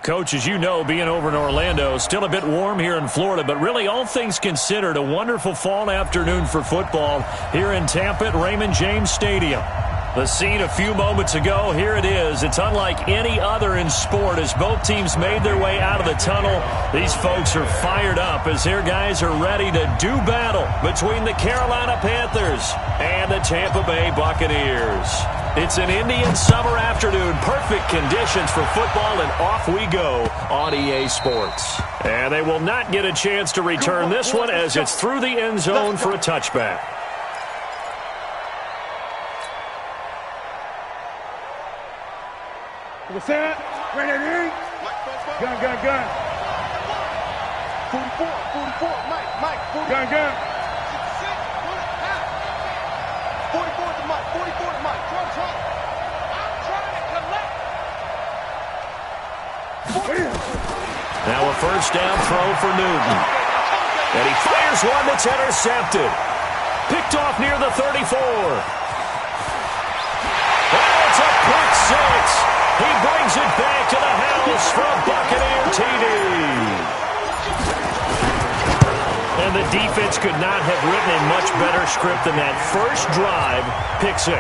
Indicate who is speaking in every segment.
Speaker 1: Coach, as you know, being over in Orlando, still a bit warm here in Florida, but really all things considered, a wonderful fall afternoon for football here in Tampa at Raymond James Stadium. The scene a few moments ago, here it is. It's unlike any other in sport as both teams made their way out of the tunnel. These folks are fired up as their guys are ready to do battle between the Carolina Panthers and the Tampa Bay Buccaneers. It's an Indian summer afternoon, perfect conditions for football, and off we go on EA Sports. And they will not get a chance to return this one as it's through the end zone for a touchback.
Speaker 2: What's that? Right there. Gun. 44, Mike, 44. Gun. 44 to Mike, 44 to Mike. Trump. I'm trying to collect.
Speaker 1: Now a first down throw for Newton. And he fires one that's intercepted. Picked off near the 34. Oh, it's a pick six. He brings it back to the house for a Buccaneer TD. And the defense could not have written a much better script than that first drive, pick six.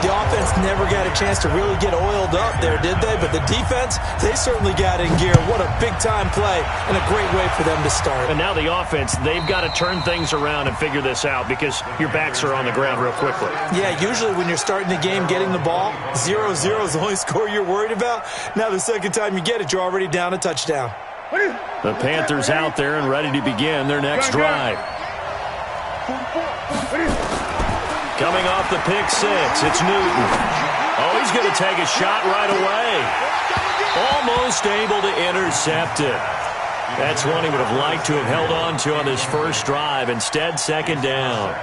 Speaker 3: The offense never got a chance to really get oiled up there, did they? But the defense, they certainly got in gear. What a big-time play and a great way for them to start.
Speaker 1: And now the offense, they've got to turn things around and figure this out because your backs are on the ground real quickly. Yeah,
Speaker 3: usually when you're starting the game, getting the ball, 0-0 is the only score you're worried about. Now the second time you get it, you're already down a touchdown.
Speaker 1: The Panthers out there and ready to begin their next drive. Coming off the pick six, it's Newton. Oh, he's going to take a shot right away. Almost able to intercept it. That's one he would have liked to have held on to on his first drive. Instead, second down.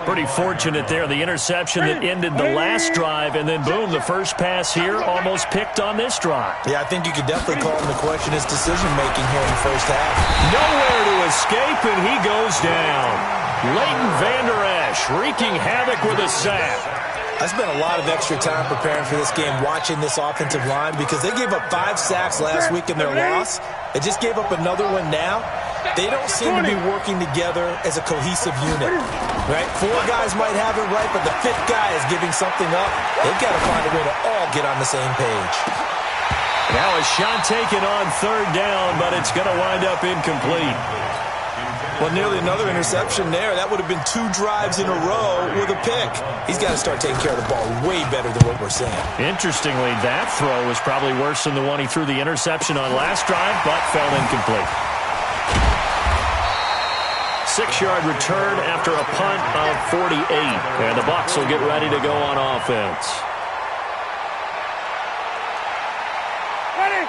Speaker 1: Pretty fortunate there. The interception that ended the last drive, and then, boom, the first pass here almost picked on this drive.
Speaker 3: Yeah, I think you could definitely call him to question his decision-making here in the first half.
Speaker 1: Nowhere to escape, and he goes down. Leighton Vander Esch wreaking havoc with a sack.
Speaker 3: I spent a lot of extra time preparing for this game, watching this offensive line, because they gave up 5 sacks last week in their loss. They just gave up another one now. They don't seem to be working together as a cohesive unit, right? 4 guys might have it right, but the 5th guy is giving something up. They've got to find a way to all get on the same page.
Speaker 1: Now a shot taken on third down, but it's going to wind up incomplete.
Speaker 3: Well, nearly another interception there. That would have been 2 drives in a row with a pick. He's got to start taking care of the ball way better than what we're seeing.
Speaker 1: Interestingly, that throw was probably worse than the one he threw the interception on last drive, but fell incomplete. 6-yard return after a punt of 48. And the Bucs will get ready to go on offense.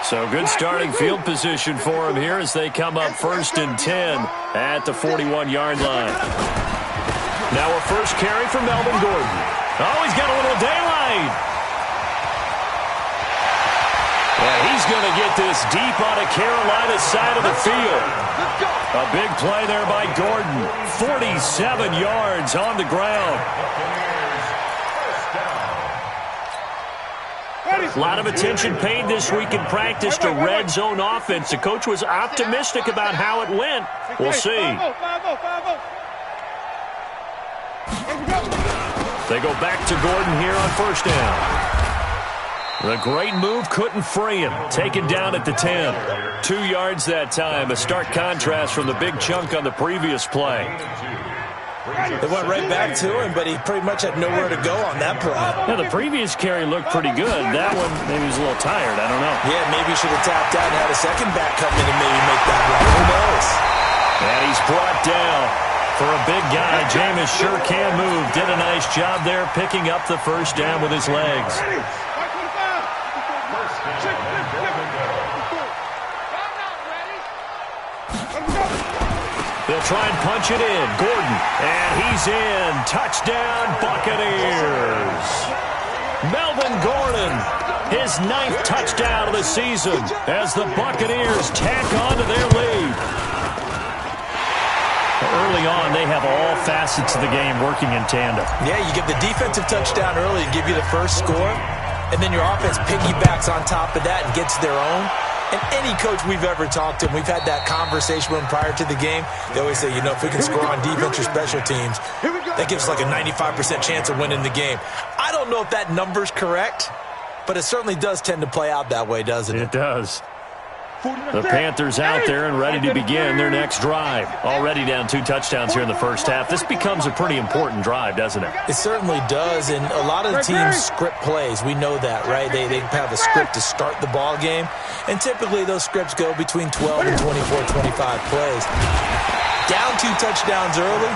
Speaker 1: So good starting field position for him here as they come up 1st and 10 at the 41-yard line. Now a first carry for Melvin Gordon. Oh, he's got a little daylight. And he's going to get this deep on the Carolina side of the field. A big play there by Gordon. 47 yards on the ground. A lot of attention paid this week in practice to red zone offense. The coach was optimistic about how it went. We'll see. They go back to Gordon here on first down. The great move couldn't free him. Taken down at the 10. 2 yards that time. A stark contrast from the big chunk on the previous play.
Speaker 3: They went right back to him, but he pretty much had nowhere to go on that play.
Speaker 1: Yeah, the previous carry looked pretty good. That one, maybe he was a little tired. I don't know.
Speaker 3: Yeah, maybe he should have tapped out and had a second back come in and maybe make that run. Who knows?
Speaker 1: And he's brought down. For a big guy, Jameis sure can move. Did a nice job there picking up the first down with his legs. They'll try and punch it in. Gordon, and he's in. Touchdown, Buccaneers. Melvin Gordon, his 9th touchdown of the season as the Buccaneers tack on to their lead. Early on, they have all facets of the game working in tandem.
Speaker 3: Yeah, you get the defensive touchdown early and give you the first score. and then your offense piggybacks on top of that and gets their own. And any coach we've ever talked to, and we've had that conversation with them prior to the game, they always say, if we can score on defense or special teams, that gives us like a 95% chance of winning the game. I don't know if that number's correct, but it certainly does tend to play out that way, doesn't it?
Speaker 1: It does. The Panthers out there and ready to begin their next drive. Already down 2 touchdowns here in the first half. This becomes a pretty important drive, doesn't it?
Speaker 3: It certainly does, and a lot of the teams script plays. We know that, right? They have a script to start the ball game, and typically those scripts go between 12 and 24, 25 plays. Down 2 touchdowns early,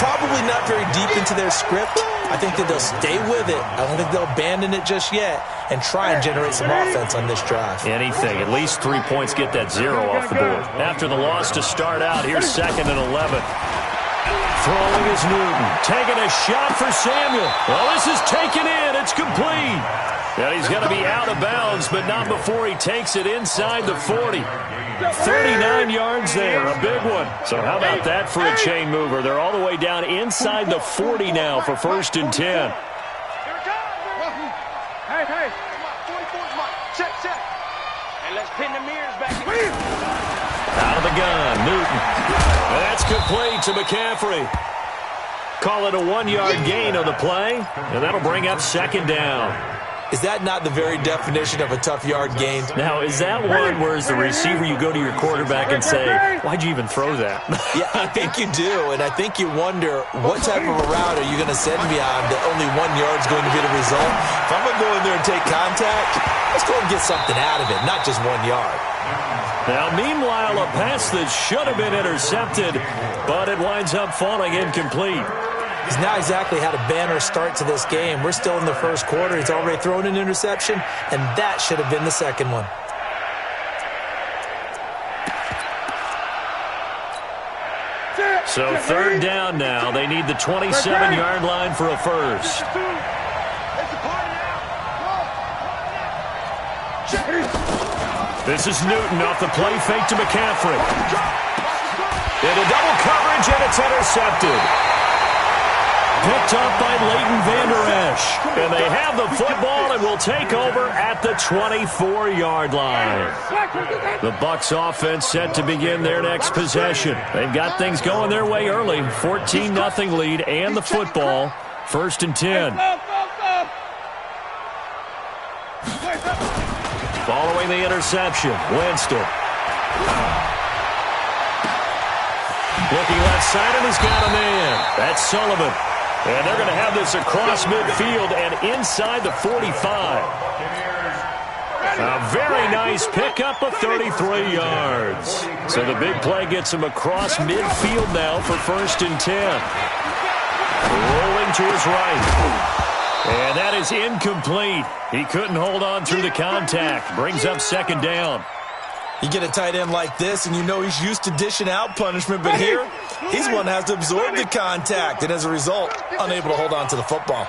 Speaker 3: probably not very deep into their script. I think that they'll stay with it. I don't think they'll abandon it just yet and try and generate some offense on this drive.
Speaker 1: Anything. At least 3 points, get that 0 off the board. After the loss to start out, here's 2nd and 11. Throwing is Newton. Taking a shot for Samuel. Well, this is taken in. It's complete. And he's going to be out of bounds, but not before he takes it inside the 40. 39 yards there, a big one. So how about that for a chain mover? They're all the way down inside the 40 now for 1st and 10.
Speaker 2: Hey. Check. And let's pin the mirrors back in.
Speaker 1: Out of the gun, Newton. That's complete to McCaffrey. Call it a 1-yard gain on the play, and that'll bring up 2nd down.
Speaker 3: Is that not the very definition of a tough yard gain?
Speaker 1: Now, is that one where as the receiver you go to your quarterback and say, why'd you even throw that?
Speaker 3: Yeah, I think you do, and I think you wonder what type of a route are you going to send me on that only 1 yard is going to be the result? If I'm going to go in there and take contact, let's go and get something out of it, not just 1 yard.
Speaker 1: Now, meanwhile, a pass that should have been intercepted, but it winds up falling incomplete.
Speaker 3: He's not exactly had a banner start to this game. We're still in the first quarter. He's already thrown an interception, and that should have been the 2nd one.
Speaker 1: So 3rd down now. They need the 27-yard line for a first. This is Newton off the play fake to McCaffrey. Into double coverage, and it's intercepted. Picked up by Leighton Vander Esch. And they have the football and will take over at the 24-yard line. The Bucs offense set to begin their next possession. They've got things going their way early. 14-0 lead and the football. 1st and 10. Following the interception, Winston. Looking left side, and he's got a man. That's Sullivan. And they're going to have this across midfield and inside the 45. A very nice pickup of 33 yards. So the big play gets him across midfield now for 1st and 10. Rolling to his right. And that is incomplete. He couldn't hold on through the contact. Brings up 2nd down.
Speaker 3: You get a tight end like this, and you know he's used to dishing out punishment, but here, he's one that has to absorb the contact, and as a result, unable to hold on to the football.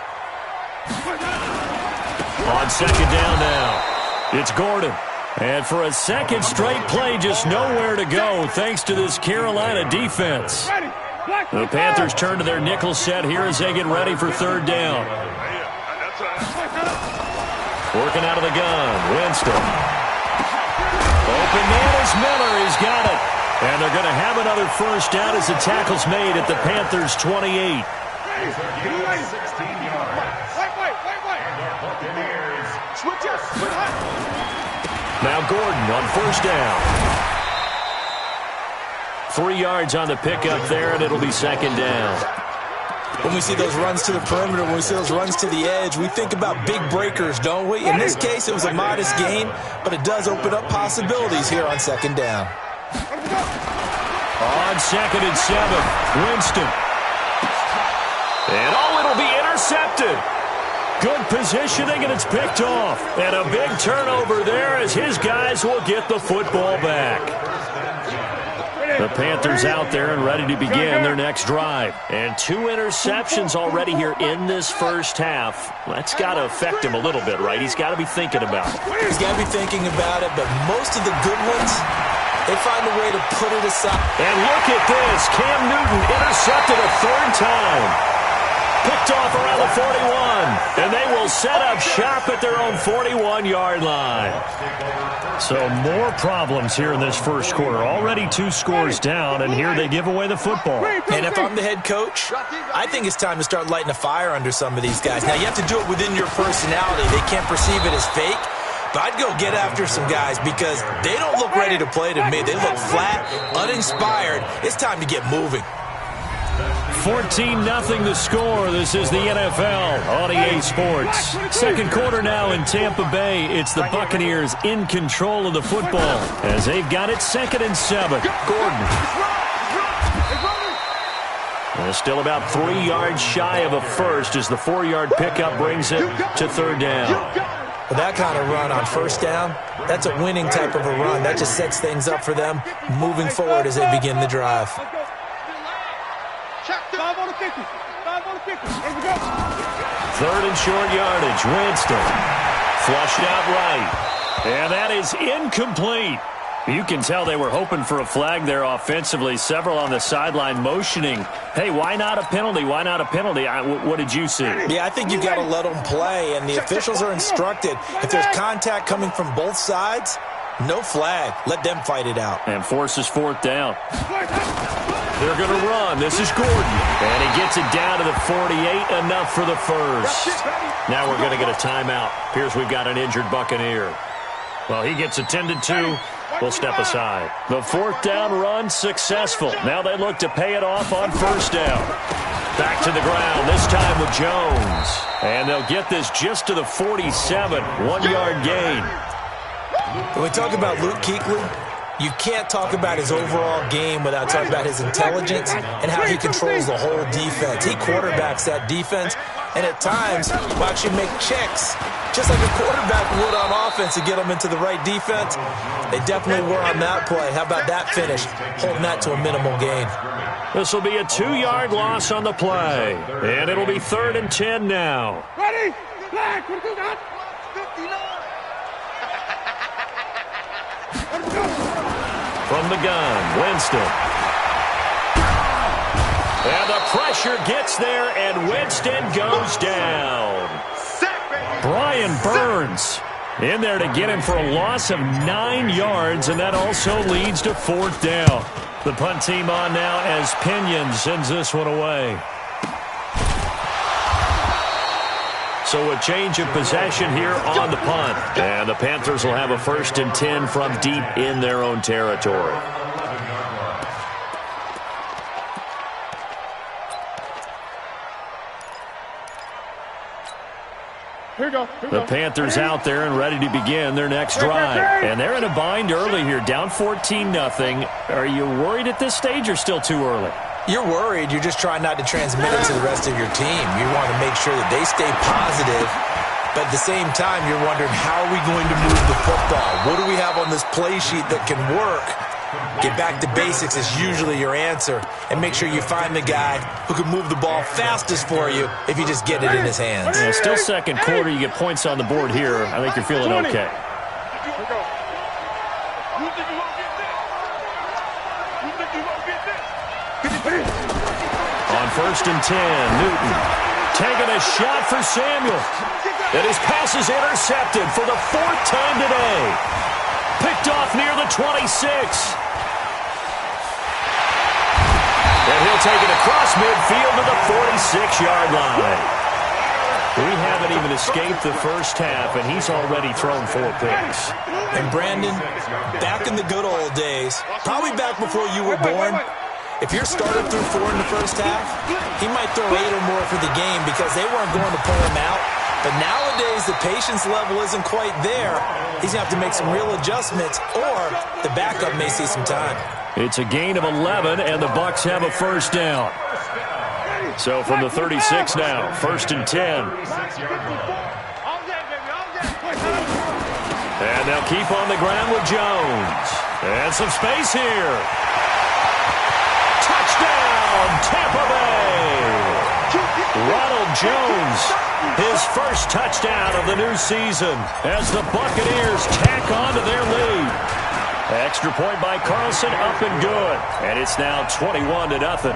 Speaker 1: On 2nd down now, it's Gordon. And for a 2nd straight play, just nowhere to go, thanks to this Carolina defense. The Panthers turn to their nickel set here as they get ready for 3rd down. Working out of the gun, Winston. Open man is Miller. He's got it. And they're going to have another first down as the tackle's made at the Panthers' 28. Now Gordon on 1st down. 3 yards on the pickup there, and it'll be 2nd down.
Speaker 3: When we see those runs to the perimeter, when we see those runs to the edge, we think about big breakers, don't we? In this case, it was a modest gain, but it does open up possibilities here on 2nd down.
Speaker 1: On 2nd and 7, Winston. And it'll be intercepted. Good positioning, and it's picked off. And a big turnover there as his guys will get the football back. The Panthers out there and ready to begin their next drive. And 2 interceptions already here in this first half. That's got to affect him a little bit, right? He's got to be thinking about it.
Speaker 3: He's got to be thinking about it, but most of the good ones, they find a way to put it aside.
Speaker 1: And look at this. Cam Newton intercepted a 3rd time. Picked off around the 41. And they will set up shop at their own 41-yard line. So more problems here in this first quarter. Already 2 scores down, and here they give away the football.
Speaker 3: And if I'm the head coach, I think it's time to start lighting a fire under some of these guys. Now, you have to do it within your personality. They can't perceive it as fake. But I'd go get after some guys because they don't look ready to play to me. They look flat, uninspired. It's time to get moving.
Speaker 1: 14-0 the score. This is the NFL on EA Sports. Second quarter now in Tampa Bay. It's the Buccaneers in control of the football as they've got it 2nd and 7. Gordon. And still about 3 yards shy of a first as the 4-yard pickup brings it to 3rd down.
Speaker 3: Well, that kind of run on 1st down, that's a winning type of a run. That just sets things up for them moving forward as they begin the drive.
Speaker 1: 3rd and short yardage. Winston flushed out right. And that is incomplete. You can tell they were hoping for a flag there offensively. Several on the sideline motioning, hey, why not a penalty? Why not a penalty? What did you see?
Speaker 3: Yeah, I think you've got to let them play, and the officials are instructed. If there's contact coming from both sides, no flag. Let them fight it out.
Speaker 1: And forces 4th down. They're going to run. This is Gordon. And he gets it down to the 48, enough for the first. Now we're going to get a timeout. Appears we've got an injured Buccaneer. Well, he gets attended to. We'll step aside. The 4th down run successful. Now they look to pay it off on 1st down. Back to the ground, this time with Jones. And they'll get this just to the 47, 1-yard gain.
Speaker 3: When we talk about Luke Kuechly, you can't talk about his overall game without talking about his intelligence and how he controls the whole defense. He quarterbacks that defense, and at times will actually make checks, just like a quarterback would on offense to get them into the right defense. They definitely were on that play. How about that finish, holding that to a minimal gain?
Speaker 1: This will be a 2-yard loss on the play, and it'll be 3rd and 10 now.
Speaker 2: Ready? Flag. 59.
Speaker 1: From the gun, Winston. And the pressure gets there, and Winston goes down. Brian Burns in there to get him for a loss of 9 yards, and that also leads to 4th down. The punt team on now as Pinion sends this one away. So a change of possession here on the punt. And the Panthers will have a 1st and 10 from deep in their own territory. The Panthers out there and ready to begin their next drive. And they're in a bind early here, down 14-0. Are you worried at this stage or still too early?
Speaker 3: You're worried. You're just trying not to transmit it to the rest of your team. You want to make sure that they stay positive, but at the same time, you're wondering, how are we going to move the football? What do we have on this play sheet that can work? Get back to basics is usually your answer, and make sure you find the guy who can move the ball fastest for you if you just get it in his hands.
Speaker 1: Yeah, still second quarter. You get points on the board here. I think you're feeling okay. On 1st and 10, Newton taking a shot for Samuel. And his pass is intercepted for the 4th time today. Picked off near the 26. And he'll take it across midfield to the 46-yard line. We haven't even escaped the first half, and he's already thrown 4 picks.
Speaker 3: And Brandon, back in the good old days, probably back before you were born, if your starter threw 4 in the first half, he might throw 8 or more for the game because they weren't going to pull him out. But nowadays, the patience level isn't quite there. He's going to have to make some real adjustments, or the backup may see some time.
Speaker 1: It's a gain of 11, and the Bucs have a 1st down. So from the 36 now, 1st and 10. And they'll keep on the ground with Jones. And some space here. Touchdown, Tampa Bay! Ronald Jones, his first touchdown of the new season as the Buccaneers tack on to their lead. Extra point by Carlson, up and good. And it's now 21-0.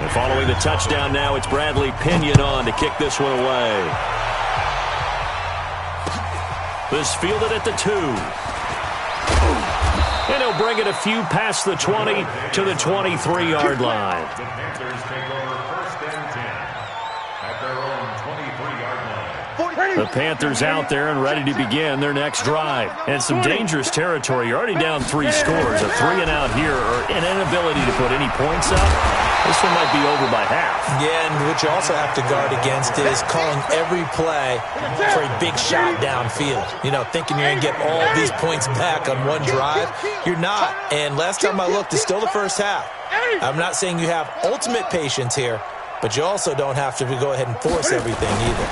Speaker 1: And following the touchdown now, it's Bradley Pinion on to kick this one away. This fielded at the 2. And he'll bring it a few past the 20 to the 23-yard line.
Speaker 4: The Panthers take over 1st and 10 at their own 23-yard line.
Speaker 1: The Panthers out there and ready to begin their next drive. And some dangerous territory. You're already down 3 scores. A 3-and-out here or an inability to put any points up. This one might be over by half.
Speaker 3: Yeah, and what you also have to guard against is calling every play for a big shot downfield. You know, thinking you're going to get all these points back on one drive. You're not. And last time I looked, it's still the first half. I'm not saying you have ultimate patience here, but you also don't have to go ahead and force everything either.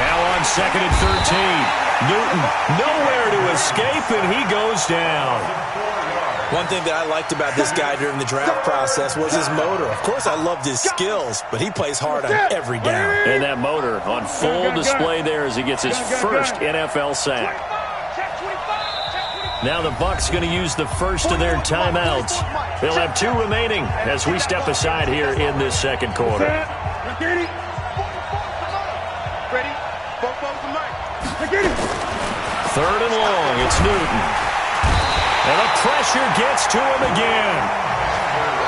Speaker 1: Now on 2nd and 13. Newton nowhere to escape, and he goes down.
Speaker 3: One thing that I liked about this guy during the draft process was his motor. Of course, I loved his skills, but he plays hard on every down.
Speaker 1: And that motor on full display there as he gets his first NFL sack. Now the Bucs going to use the first of their timeouts. They'll have 2 remaining as we step aside here in this second quarter. Third and long, it's Newton. And the pressure gets to him again.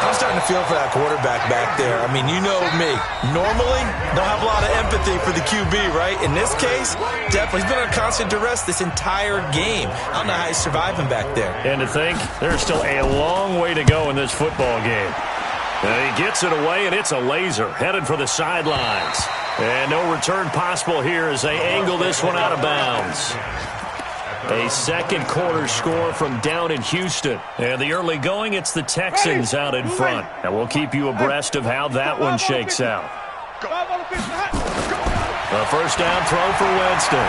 Speaker 3: I'm starting to feel for that quarterback back there. I mean, you know me. Normally, don't have a lot of empathy for the QB, right? In this case, definitely. He's been under constant duress this entire game. I don't know how he's surviving back there.
Speaker 1: And to think, there's still a long way to go in this football game. And he gets it away, and it's a laser headed for the sidelines. And no return possible here as they angle this one out of bounds. A second quarter score from down in Houston. And the early going, it's the Texans out in front. And we'll keep you abreast of how that one shakes out. A first down throw for Winston.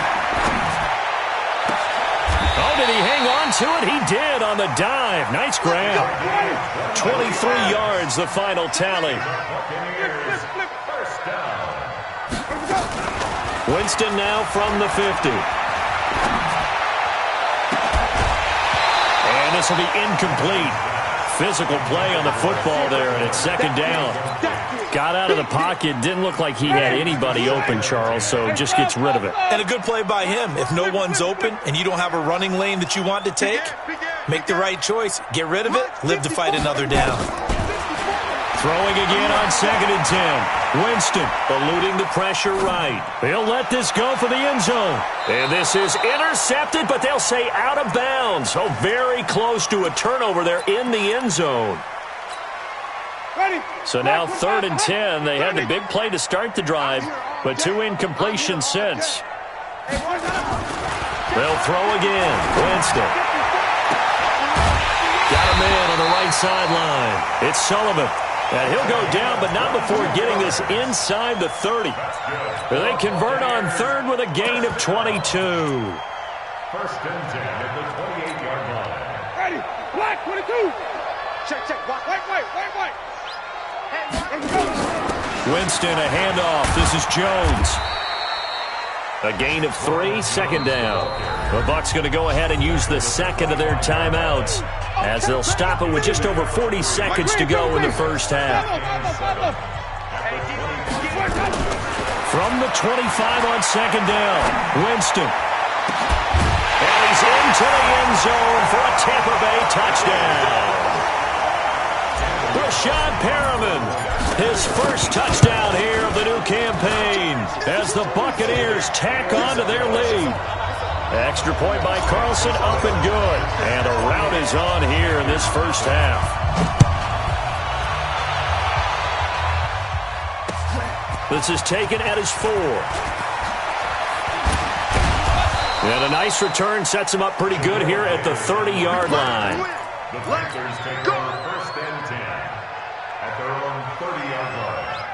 Speaker 1: Oh, did he hang on to it? He did on the dive. Nice grab. 23 yards, the final tally. Winston now from the 50. And this will be incomplete. Physical play on the football there, and it's second down. Got out of the pocket. Didn't look like he had anybody open, Charles, so just gets rid of it.
Speaker 3: And a good play by him. If no one's open and you don't have a running lane that you want to take, make the right choice. Get rid of it. Live to fight another down.
Speaker 1: Throwing again on 2nd and 10. Winston eluding the pressure right. He'll let this go for the end zone. And this is intercepted, but they'll say out of bounds. So very close to a turnover there in the end zone. So now 3rd and 10. They had the big play to start the drive, but 2 incompletions since. They'll throw again. Winston. Got a man on the right sideline. It's Sullivan. And he'll go down, but not before getting this inside the 30. They convert on 3rd with a gain of 22.
Speaker 4: 1st and 10 at the 28-yard line.
Speaker 2: Ready, black, 22. Check, white.
Speaker 1: Winston, a handoff. This is Jones. A gain of 3, second down. The Bucs going to go ahead and use the second of their timeouts as they'll stop it with just over 40 seconds to go in the first half. From the 25 on second down, Winston. And he's into the end zone for a Tampa Bay touchdown. Rashad Perriman, his first touchdown here of the new campaign as the Buccaneers tack on to their lead. Extra point by Carlson, up and good. And a rout is on here in this first half. This is taken at his 4. And a nice return sets him up pretty good here at the 30-yard line.
Speaker 4: The Panthers take over 1st and 10 at their own 30-yard line.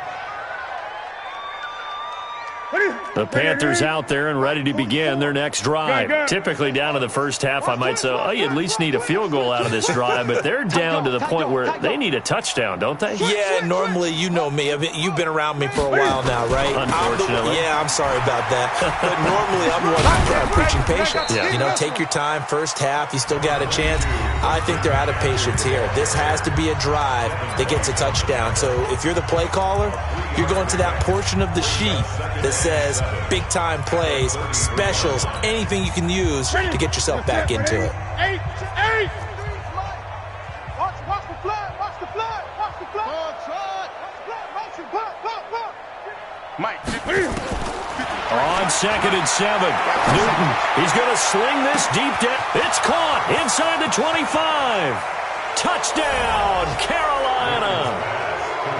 Speaker 1: The Panthers out there and ready to begin their next drive. Typically down to the first half, I might say, oh, you at least need a field goal out of this drive, but they're down to the point where they need a touchdown, don't they?
Speaker 3: Yeah, normally, you know me. You've been around me for a while now, right?
Speaker 1: Unfortunately.
Speaker 3: I'm sorry about that. But normally, I'm the one preaching patience.
Speaker 1: Yeah.
Speaker 3: You know, take your time. First half, you still got a chance. I think they're out of patience here. This has to be a drive that gets a touchdown. So if you're the play caller, you're going to that portion of the sheet that says big-time plays, specials, anything you can use to get yourself back into it.
Speaker 2: Watch the flag, watch the flag, watch the flag. Motion, Mike.
Speaker 1: On 2nd and 7. Newton, he's going to sling this deep down. It's caught inside the 25. Touchdown, Carolina.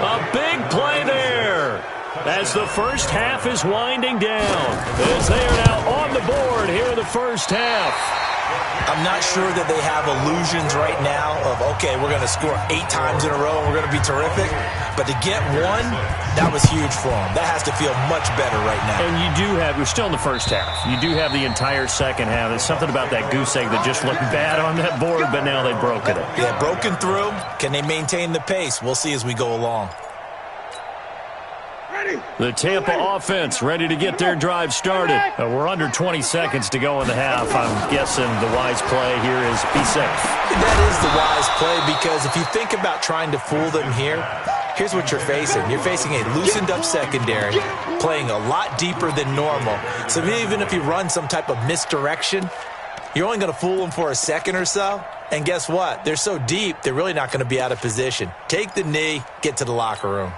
Speaker 1: A big play there as the first half is winding down. As they are now on the board here in the first half.
Speaker 3: I'm not sure that they have illusions right now of, okay, we're going to score 8 times in a row and we're going to be terrific. But to get one, that was huge for them. That has to feel much better right now.
Speaker 1: And you do have, we're still in the first half. You do have the entire second half. There's something about that goose egg that just looked bad on that board, but now they've broken it.
Speaker 3: Yeah, broken through. Can they maintain the pace? We'll see as we go along.
Speaker 1: The Tampa offense ready to get their drive started. We're under 20 seconds to go in the half. I'm guessing the wise play here is be safe.
Speaker 3: That is the wise play because if you think about trying to fool them here, here's what you're facing. You're facing a loosened up secondary, playing a lot deeper than normal. So even if you run some type of misdirection, you're only going to fool them for a second or so. And guess what? They're so deep, they're really not going to be out of position. Take the knee, get to the locker room.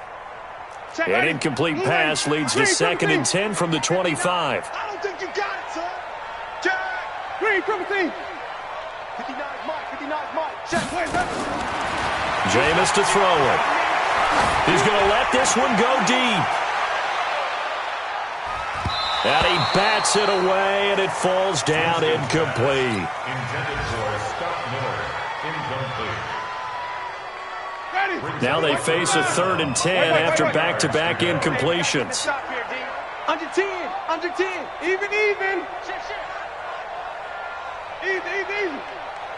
Speaker 1: An incomplete pass leads to 2nd and 10 from the 25.
Speaker 2: I don't think you got it, son. Jack. Green, triple team. 59 Mike. Check.
Speaker 1: Jameis to throw it. He's going to let this one go deep. And he bats it away, and it falls down incomplete.
Speaker 4: Intended for Scott Miller. Incomplete.
Speaker 1: Now they face a 3rd and 10 after back-to-back incompletions.
Speaker 2: Under 10. Even. Easy.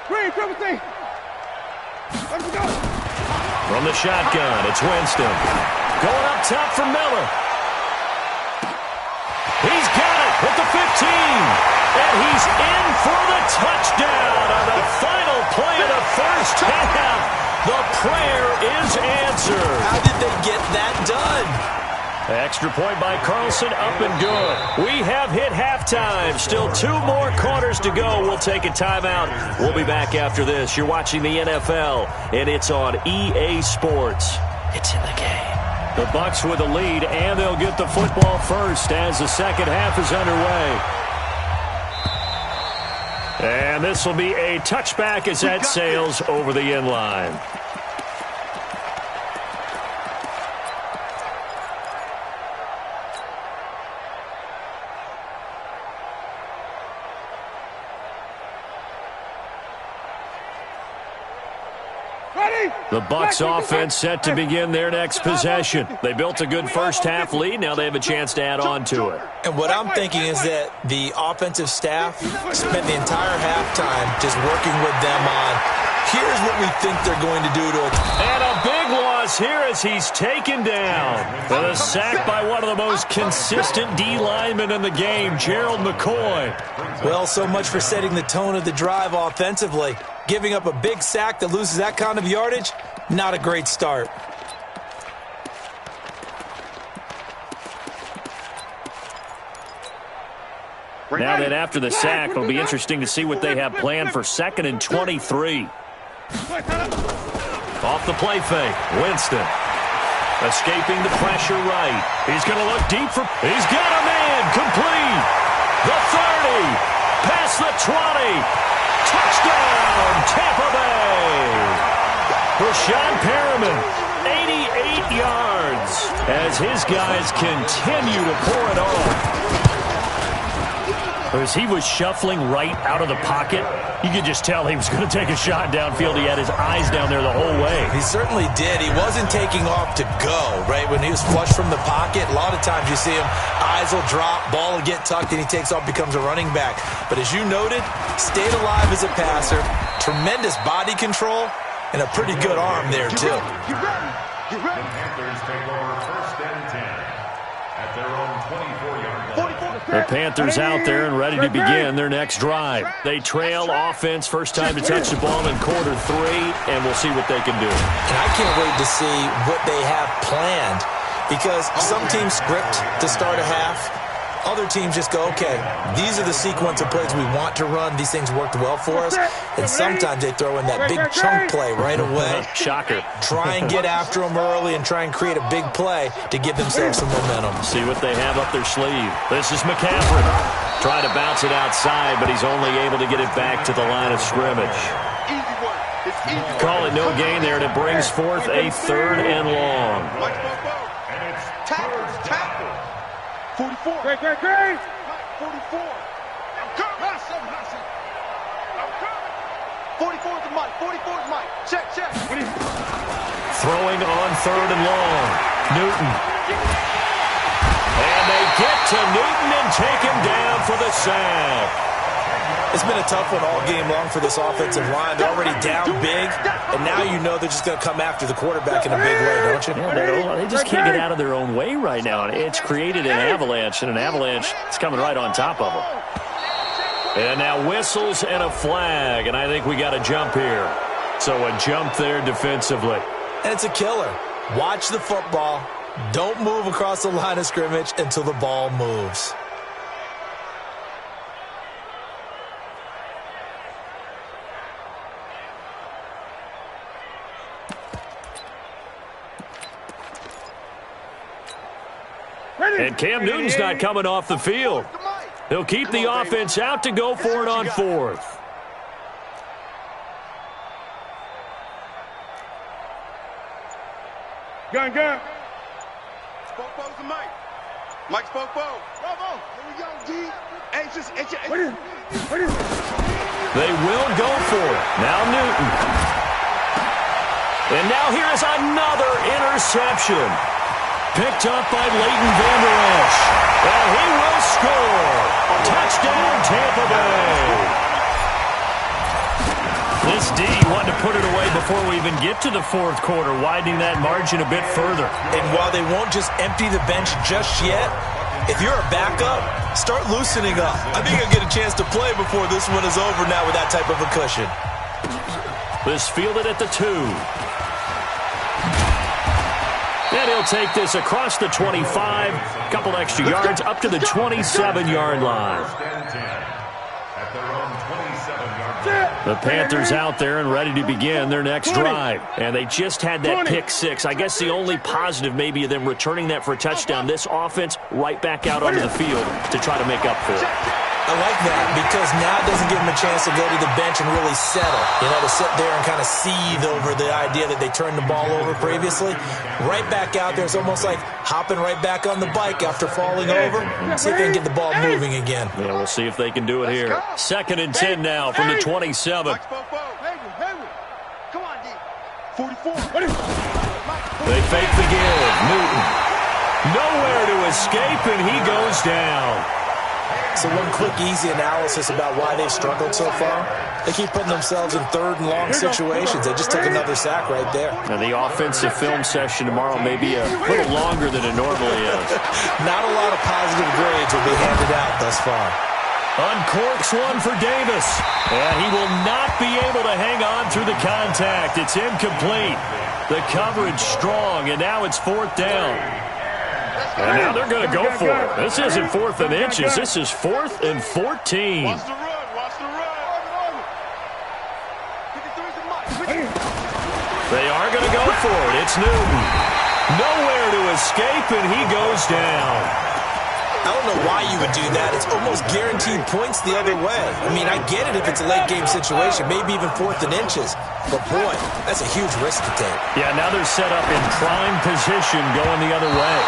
Speaker 2: Green, triple team. Let's go.
Speaker 1: From the shotgun, it's Winston. Going up top for Miller. He's got it at the 15. And he's in for the touchdown on the final play of the first half. The prayer is answered.
Speaker 3: How did they get that done?
Speaker 1: Extra point by Carlson, up and good. We have hit halftime. Still 2 more quarters to go. We'll take a timeout. We'll be back after this. You're watching the NFL, and it's on EA Sports. It's in the game. The Bucs with a lead, and they'll get the football first as the second half is underway. And this will be a touchback as that sails over the end line. The Bucs offense set to begin their next possession. They built a good first half lead. Now they have a chance to add on to it.
Speaker 3: And what I'm thinking is that the offensive staff spent the entire halftime just working with them on, here's what we think they're going to do to it.
Speaker 1: And a big loss here as he's taken down. With a sack by one of the most consistent D linemen in the game, Gerald McCoy.
Speaker 3: Well, so much for setting the tone of the drive offensively. Giving up a big sack that loses that kind of yardage, not a great start.
Speaker 1: Now that after the sack, it'll be interesting to see what they have planned for 2nd and 23. Off the play fake, Winston. Escaping the pressure right. He's going to look deep for... He's got a man, complete. The 30, past the 20. Touchdown, Tampa Bay. Rashawn Perriman, 88 yards as his guys continue to pour it on. As he was shuffling right out of the pocket, you could just tell he was going to take a shot downfield. He had his eyes down there the whole way.
Speaker 3: He certainly did. He wasn't taking off to go, right? When he was flush from the pocket, a lot of times you see him, eyes will drop, ball will get tucked, and he takes off, becomes a running back. But as you noted, stayed alive as a passer, tremendous body control, and a pretty good arm there, too.
Speaker 2: Get ready. Get ready.
Speaker 4: The Panthers take over 1st and 10 at their own 24-yard line.
Speaker 1: The Panthers out there and ready to begin their next drive. They trail offense, first time to touch the ball in quarter 3, and we'll see what they can do.
Speaker 3: And I can't wait to see what they have planned, because some teams script to start a half. Other teams just go, okay, these are the sequence of plays we want to run. These things worked well for us. And sometimes they throw in that big chunk play right away.
Speaker 1: Shocker.
Speaker 3: Try and get after them early and try and create a big play to give themselves some momentum.
Speaker 1: See what they have up their sleeve. This is McCaffrey. Trying to bounce it outside, but he's only able to get it back to the line of scrimmage.
Speaker 2: Easy work. It's easy.
Speaker 1: Call it no gain there, and it brings forth a 3rd and long.
Speaker 2: And it's tackle. 44. Great. 44. I'm coming. I'm coming. 44 is the mic. 44 is the mic. Check.
Speaker 1: Throwing on 3rd and long. Newton. And they get to Newton and take him down for the sack.
Speaker 3: It's been a tough one all game long for this offensive line. They're already down big, and now you know they're just going to come after the quarterback in a big way, don't you?
Speaker 1: Yeah, they just can't get out of their own way right now. It's created an avalanche, and an avalanche is coming right on top of them. And now whistles and a flag, and I think we got a jump here. So a jump there defensively.
Speaker 3: And it's a killer. Watch the football. Don't move across the line of scrimmage until the ball moves.
Speaker 1: And Cam Newton's not coming off the field. He'll keep the offense out to go for it on 4th.
Speaker 2: Gun. Spoke the mic. Mike spoke. Bravo. Here we go, D. Anxious.
Speaker 1: They will go for it. Now Newton. And now here is another interception. Picked up by Leighton Vander Esch. And he will score. Touchdown, Tampa Bay. This D wanted to put it away before we even get to the 4th quarter, widening that margin a bit further.
Speaker 3: And while they won't just empty the bench just yet, if you're a backup, start loosening up. I think you'll get a chance to play before this one is over now with that type of a cushion.
Speaker 1: This fielded at the 2. And he'll take this across the 25, a couple extra yards, up to the 27-yard line.
Speaker 4: At their own 27-yard line.
Speaker 1: The Panthers out there and ready to begin their next drive. And they just had that pick 6. I guess the only positive maybe of them returning that for a touchdown. This offense right back out onto the field to try to make up for it.
Speaker 3: I like that because now it doesn't give them a chance to go to the bench and really settle. You know, to sit there and kind of seethe over the idea that they turned the ball over previously. Right back out there. It's almost like hopping right back on the bike after falling over. See if they can get the ball moving again.
Speaker 1: Yeah, we'll see if they can do it here. 2nd and 10 now from the 27.
Speaker 2: Come on, D. 44.
Speaker 1: They fake the give. Newton. Nowhere to escape, and he goes down.
Speaker 3: So one quick, easy analysis about why they've struggled so far. They keep putting themselves in 3rd and long situations. They just took another sack right there.
Speaker 1: Now the offensive film session tomorrow may be a little longer than it normally is.
Speaker 3: Not a lot of positive grades will be handed out thus far.
Speaker 1: Uncorks one for Davis. And he will not be able to hang on through the contact. It's incomplete. The coverage strong, and now it's 4th down. And now they're going to go for it. This isn't 4th and inches. This is 4th and 14.
Speaker 2: Watch the run.
Speaker 1: They are going to go for it. It's Newton. Nowhere to escape, and he goes down.
Speaker 3: I don't know why you would do that. It's almost guaranteed points the other way. I mean, I get it if it's a late-game situation, maybe even 4th and inches. But, boy, that's a huge risk to take.
Speaker 1: Yeah, now they're set up in prime position going the other way.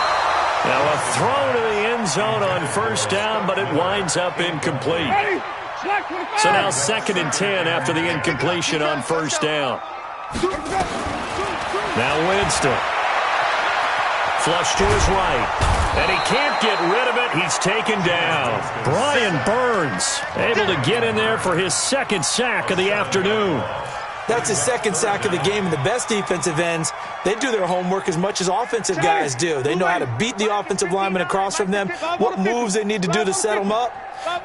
Speaker 1: Now a throw to the end zone on first down, but it winds up incomplete. So now 2nd and 10 after the incompletion on first down. Now Winston. Flush to his right. And he can't get rid of it. He's taken down. Brian Burns able to get in there for his 2nd sack of the afternoon.
Speaker 3: That's his 2nd sack of the game, and the best defensive ends, they do their homework as much as offensive guys do. They know how to beat the offensive lineman across from them, what moves they need to do to set them up.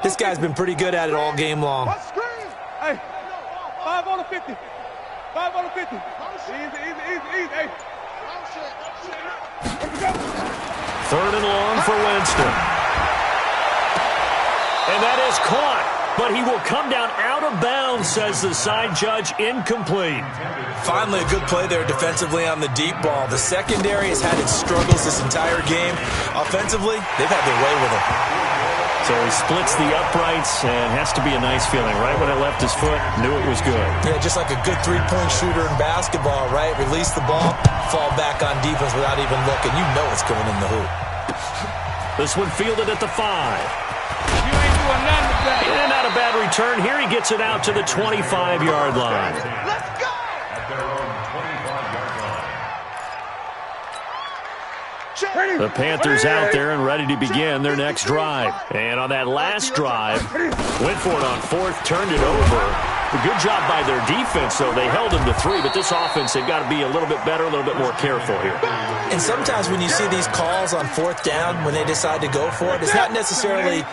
Speaker 3: This guy's been pretty good at it all game long.
Speaker 2: Hey, 5 on the 50. 5 on the 50. Easy. Hey.
Speaker 1: 3rd and long for Winston. And that is caught. But he will come down out of bounds, says the side judge, incomplete.
Speaker 3: Finally a good play there defensively on the deep ball. The secondary has had its struggles this entire game. Offensively, they've had their way with it.
Speaker 1: So he splits the uprights and has to be a nice feeling. Right when it left his foot, knew it was good.
Speaker 3: Yeah, just like a good three-point shooter in basketball, right? Release the ball, fall back on defense without even looking. You know it's going in the hoop.
Speaker 1: This one fielded at the 5.
Speaker 2: Nothing
Speaker 1: And not a bad return. Here he gets it out to the 25-yard line.
Speaker 2: Let's go!
Speaker 4: At their own 25-yard line.
Speaker 1: The Panthers out there and ready to begin their next drive. And on that last drive, went for it on 4th, turned it over. A good job by their defense, though. They held them to 3, but this offense, they've got to be a little bit better, a little bit more careful here.
Speaker 3: And sometimes when you see these calls on 4th down, when they decide to go for it, it's not necessarily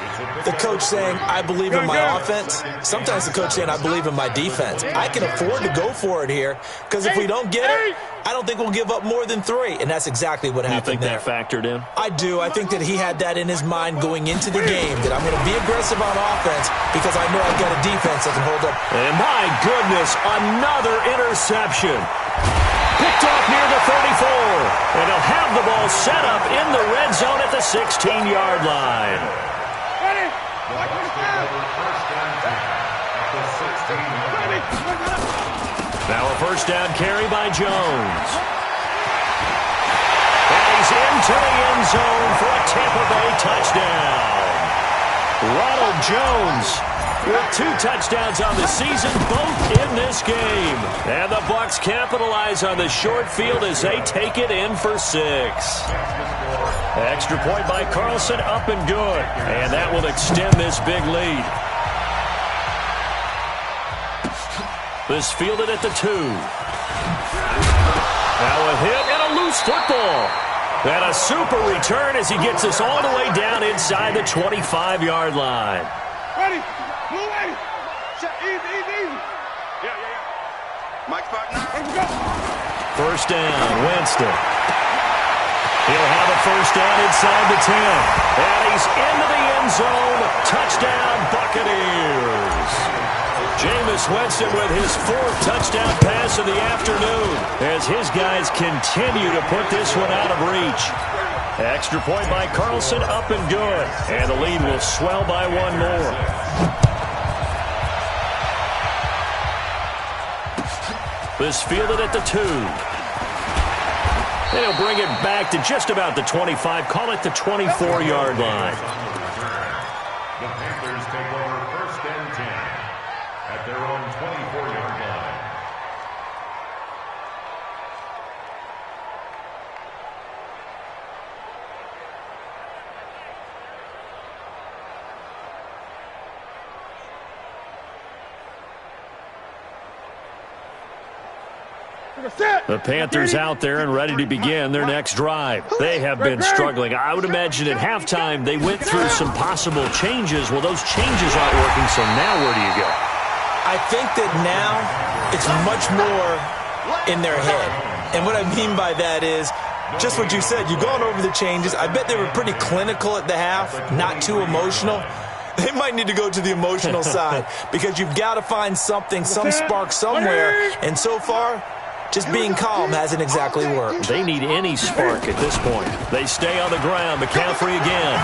Speaker 3: the coach saying, I believe in my offense. Sometimes the coach saying, I believe in my defense. I can afford to go for it here, because if we don't get it, I don't think we'll give up more than 3. And that's exactly what happened there.
Speaker 1: You think that factored in?
Speaker 3: I do. I think that he had that in his mind going into the game, that I'm going to be aggressive on offense because I know I've got a defense that can hold up.
Speaker 1: And my goodness, another interception. Picked off near the 34. And he'll have the ball set up in the red zone at the 16-yard line.
Speaker 2: Ready?
Speaker 1: Now a first down carry by Jones. And he's into the end zone for a Tampa Bay touchdown. Ronald Jones with 2 touchdowns on the season, both in this game. And the Bucs capitalize on the short field as they take it in for 6. Extra point by Carlson, up and good. And that will extend this big lead. This fielded at the 2. Now a hit and a loose football. And a super return as he gets us all the way down inside the 25-yard line.
Speaker 2: Ready? Move ready. Easy. Yeah. Mike spot now. Let's go.
Speaker 1: First down, Winston. He'll have a first down inside the 10. And he's into the end zone. Touchdown, Buccaneers. Jameis Winston with his 4th touchdown pass of the afternoon as his guys continue to put this one out of reach. Extra point by Carlson, up and good. And the lead will swell by 1 more. This fielded at the 2. They'll bring it back to just about the 25, call it the 24-yard line.
Speaker 4: The Panthers take over 1st and 10 at their own 24-yard line.
Speaker 1: The Panthers out there and ready to begin their next drive. They have been struggling. I would imagine at halftime they went through some possible changes. Well, those changes aren't working, so now where do you go?
Speaker 3: I think that now it's much more in their head. And what I mean by that is just what you said. You've gone over the changes. I bet they were pretty clinical at the half, not too emotional. They might need to go to the emotional side because you've got to find something, some spark somewhere. And so far, just being calm hasn't exactly worked.
Speaker 1: They need any spark at this point. They stay on the ground. McCaffrey again.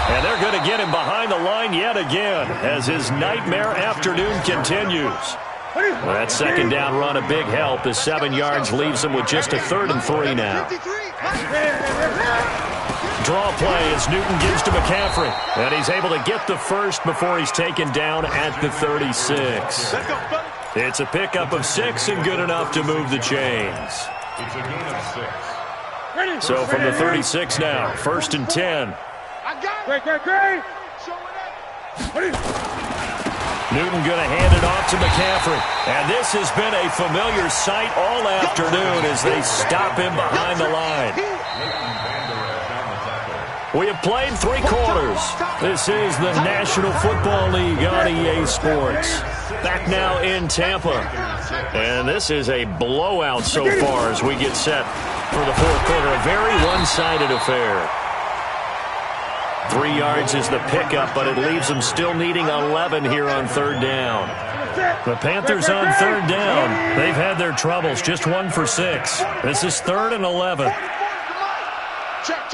Speaker 1: And they're going to get him behind the line yet again as his nightmare afternoon continues. That second down run a big help as 7 yards leaves them with just a 3rd and 3 now. Draw play as Newton gives to McCaffrey. And he's able to get the first before he's taken down at the 36. It's a pickup of 6 and good enough to move the chains.
Speaker 4: It's a gain of 6.
Speaker 1: So from the 36 now, 1st and 10.
Speaker 2: Great.
Speaker 1: Newton going to hand it off to McCaffrey. And this has been a familiar sight all afternoon as they stop him behind the line. We have played 3 quarters. This is the National Football League on EA Sports. Back now in Tampa. And this is a blowout so far as we get set for the 4th quarter. A very one-sided affair. 3 yards is the pickup, but it leaves them still needing 11 here on 3rd down. The Panthers on 3rd down. They've had their troubles, just 1 for 6. This is 3rd and 11.
Speaker 2: Check.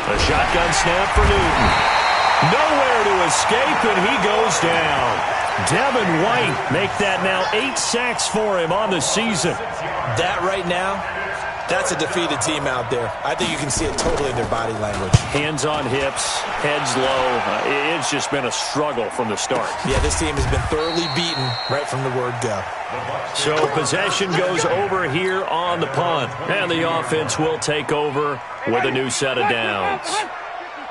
Speaker 1: A shotgun snap for Newton. Nowhere to escape, and he goes down. Devin White make that now 8 sacks for him on the season.
Speaker 3: That right now, that's a defeated team out there. I think you can see it totally in their body language.
Speaker 1: Hands on hips, heads low. It's just been a struggle from the start.
Speaker 3: Yeah, this team has been thoroughly beaten right from the word go.
Speaker 1: So possession goes over here on the punt. And the offense will take over with a new set of downs.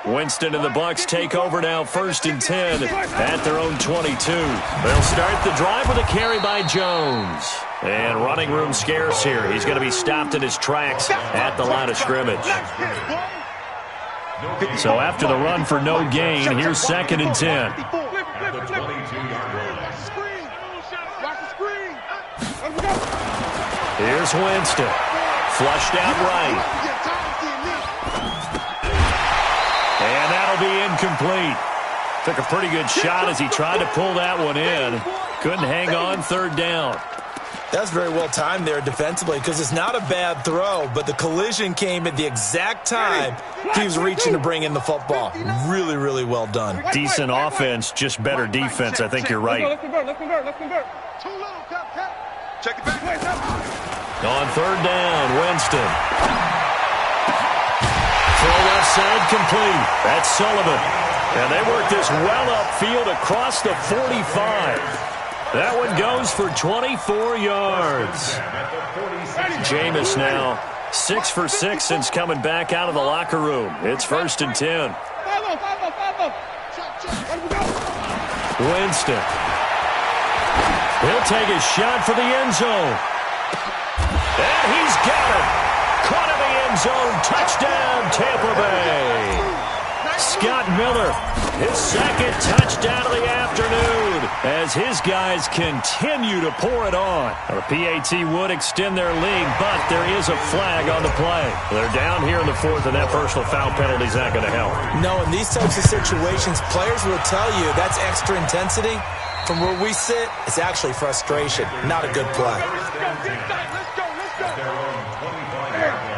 Speaker 1: Winston and the Bucs take over now 1st and 10 at their own 22. They'll start the drive with a carry by Jones. And running room scarce here. He's going to be stopped in his tracks at the line of scrimmage. So after the run for no gain, here's 2nd and 10.
Speaker 4: At the 22-yard line.
Speaker 1: Here's Winston. Flushed out right. And that'll be incomplete. Took a pretty good shot as he tried to pull that one in. Couldn't hang on 3rd down.
Speaker 3: That's very well timed there defensively because it's not a bad throw, but the collision came at the exact time he was reaching to bring in the football. Really, really well done.
Speaker 1: Decent offense, just better defense. I think you're right.
Speaker 2: Check it back.
Speaker 1: On 3rd down, Winston. Throw left side complete. That's Sullivan. And they work this well upfield across the 45. That one goes for 24 yards. Jameis now 6 for 6 since coming back out of the locker room. It's 1st and 10. Winston. He'll take a shot for the end zone. And he's got it. Caught in the end zone. Touchdown, Tampa Bay. Scott Miller, his 2nd touchdown of the afternoon as his guys continue to pour it on. The PAT would extend their lead, but there is a flag on the play. They're down here in the 4th, and that personal foul penalty is not going to help.
Speaker 3: No, in these types of situations, players will tell you that's extra intensity. From where we sit, it's actually frustration. Not a good play.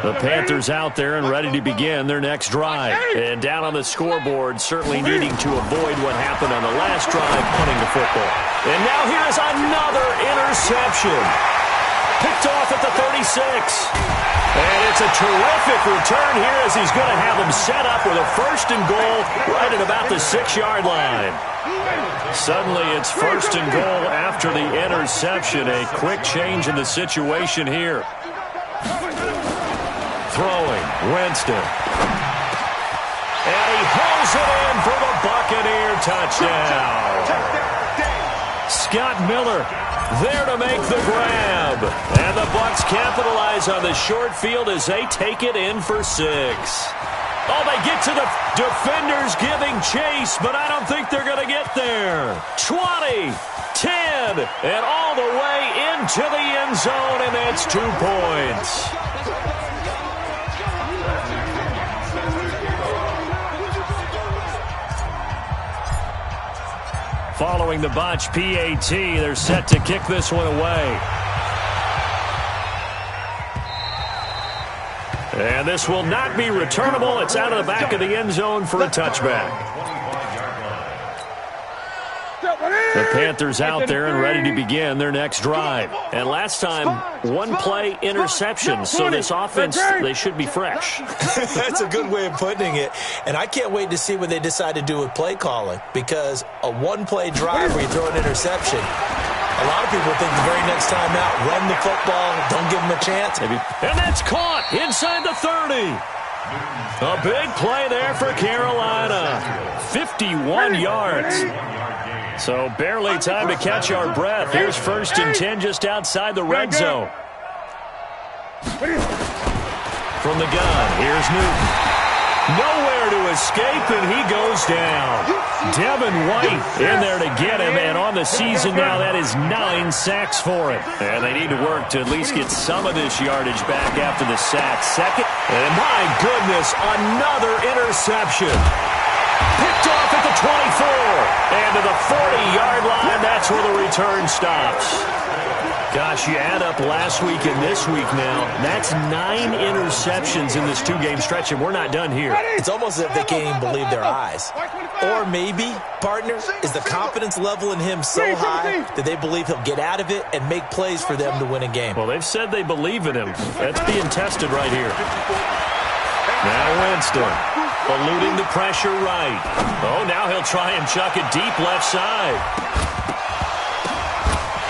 Speaker 1: The Panthers out there and ready to begin their next drive. And down on the scoreboard, certainly needing to avoid what happened on the last drive, punting the football. And now here is another interception. Picked off at the 36. And it's a terrific return here as he's going to have them set up with a 1st and goal right at about the 6-yard line. Suddenly it's 1st and goal after the interception. A quick change in the situation here. Throwing, Winston. And he hauls it in for the Buccaneer touchdown. Scott Miller there to make the grab. And the Bucs capitalize on the short field as they take it in for 6. Oh, they get to the defenders giving chase, but I don't think they're going to get there. 20, 10, and all the way into the end zone, and that's 2 points. Following the botch PAT, they're set to kick this one away. And this will not be returnable. It's out of the back of the end zone for a touchback. The Panthers out there and ready to begin their next drive. And last time, one-play interception. So this offense, they should be fresh.
Speaker 3: That's a good way of putting it. And I can't wait to see what they decide to do with play calling, because a one-play drive where you throw an interception, a lot of people think the very next time out, run the football, don't give them a chance.
Speaker 1: And that's caught inside the 30. A big play there for Carolina. 51 yards. So barely time to catch our breath. Here's 1st and 10 just outside the red zone. From the gun, here's Newton. Nowhere to escape, and he goes down. Devin White in there to get him, and on the season now, that is 9 sacks for him. And they need to work to at least get some of this yardage back after the sack. Second, and my goodness, another interception. Picked off at the 24, and to the 40-yard line, that's where the return stops. Gosh, you add up last week and this week now, that's 9 interceptions in this 2-game stretch, and we're not done here.
Speaker 3: It's almost as if they can't even believe their eyes. Or maybe, partner, is the confidence level in him so high that they believe he'll get out of it and make plays for them to win a game.
Speaker 1: Well, they've said they believe in him. That's being tested right here. Now Winston, eluding the pressure right. Oh, now he'll try and chuck it deep left side.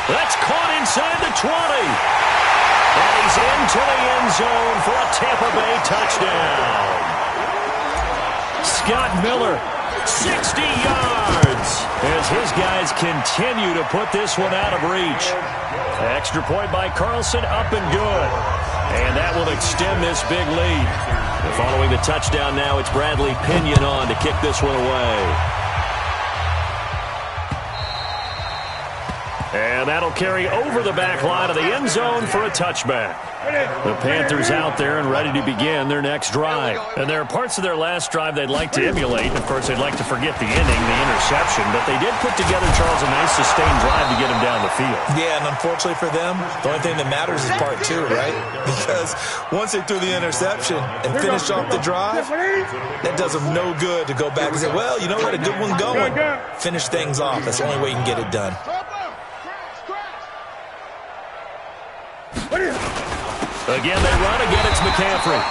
Speaker 1: That's caught inside the 20. And he's into the end zone for a Tampa Bay touchdown. Scott Miller, 60 yards, as his guys continue to put this one out of reach. Extra point by Carlson, up and good. And that will extend this big lead. Following the touchdown now, it's Bradley Pinion on to kick this one away. And that'll carry over the back line of the end zone for a touchback. The Panthers out there and ready to begin their next drive. And there are parts of their last drive they'd like to emulate. Of course, they'd like to forget the inning, the interception. But they did put together, Charles, a nice sustained drive to get him down the field.
Speaker 3: Yeah, and unfortunately for them, the only thing that matters is part 2, right? Because once they threw the interception and finished off the drive, that does them no good to go back and say, well, you know what, a good one going. Finish things off. That's the only way you can get it done.
Speaker 1: Again, they run. Again, it's McCaffrey.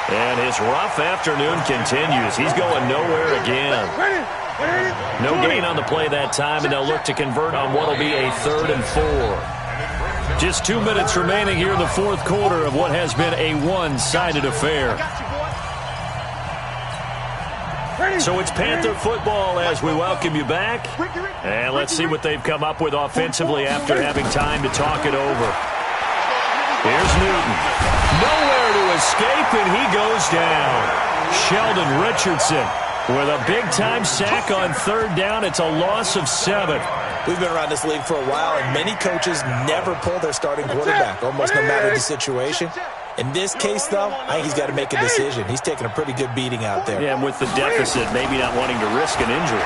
Speaker 1: And his rough afternoon continues. He's going nowhere again. No gain on the play that time, and they'll look to convert on what will be a 3rd and 4. Just 2 minutes remaining here in the 4th quarter of what has been a one-sided affair. So it's Panther football as we welcome you back. And let's see what they've come up with offensively after having time to talk it over. Here's Newton. Nowhere to escape, and he goes down. Sheldon Richardson with a big-time sack on 3rd down. It's a loss of 7.
Speaker 3: We've been around this league for a while, and many coaches never pull their starting quarterback, almost no matter the situation. In this case, though, I think he's got to make a decision. He's taking a pretty good beating out there.
Speaker 1: Yeah, and with the deficit, maybe not wanting to risk an injury.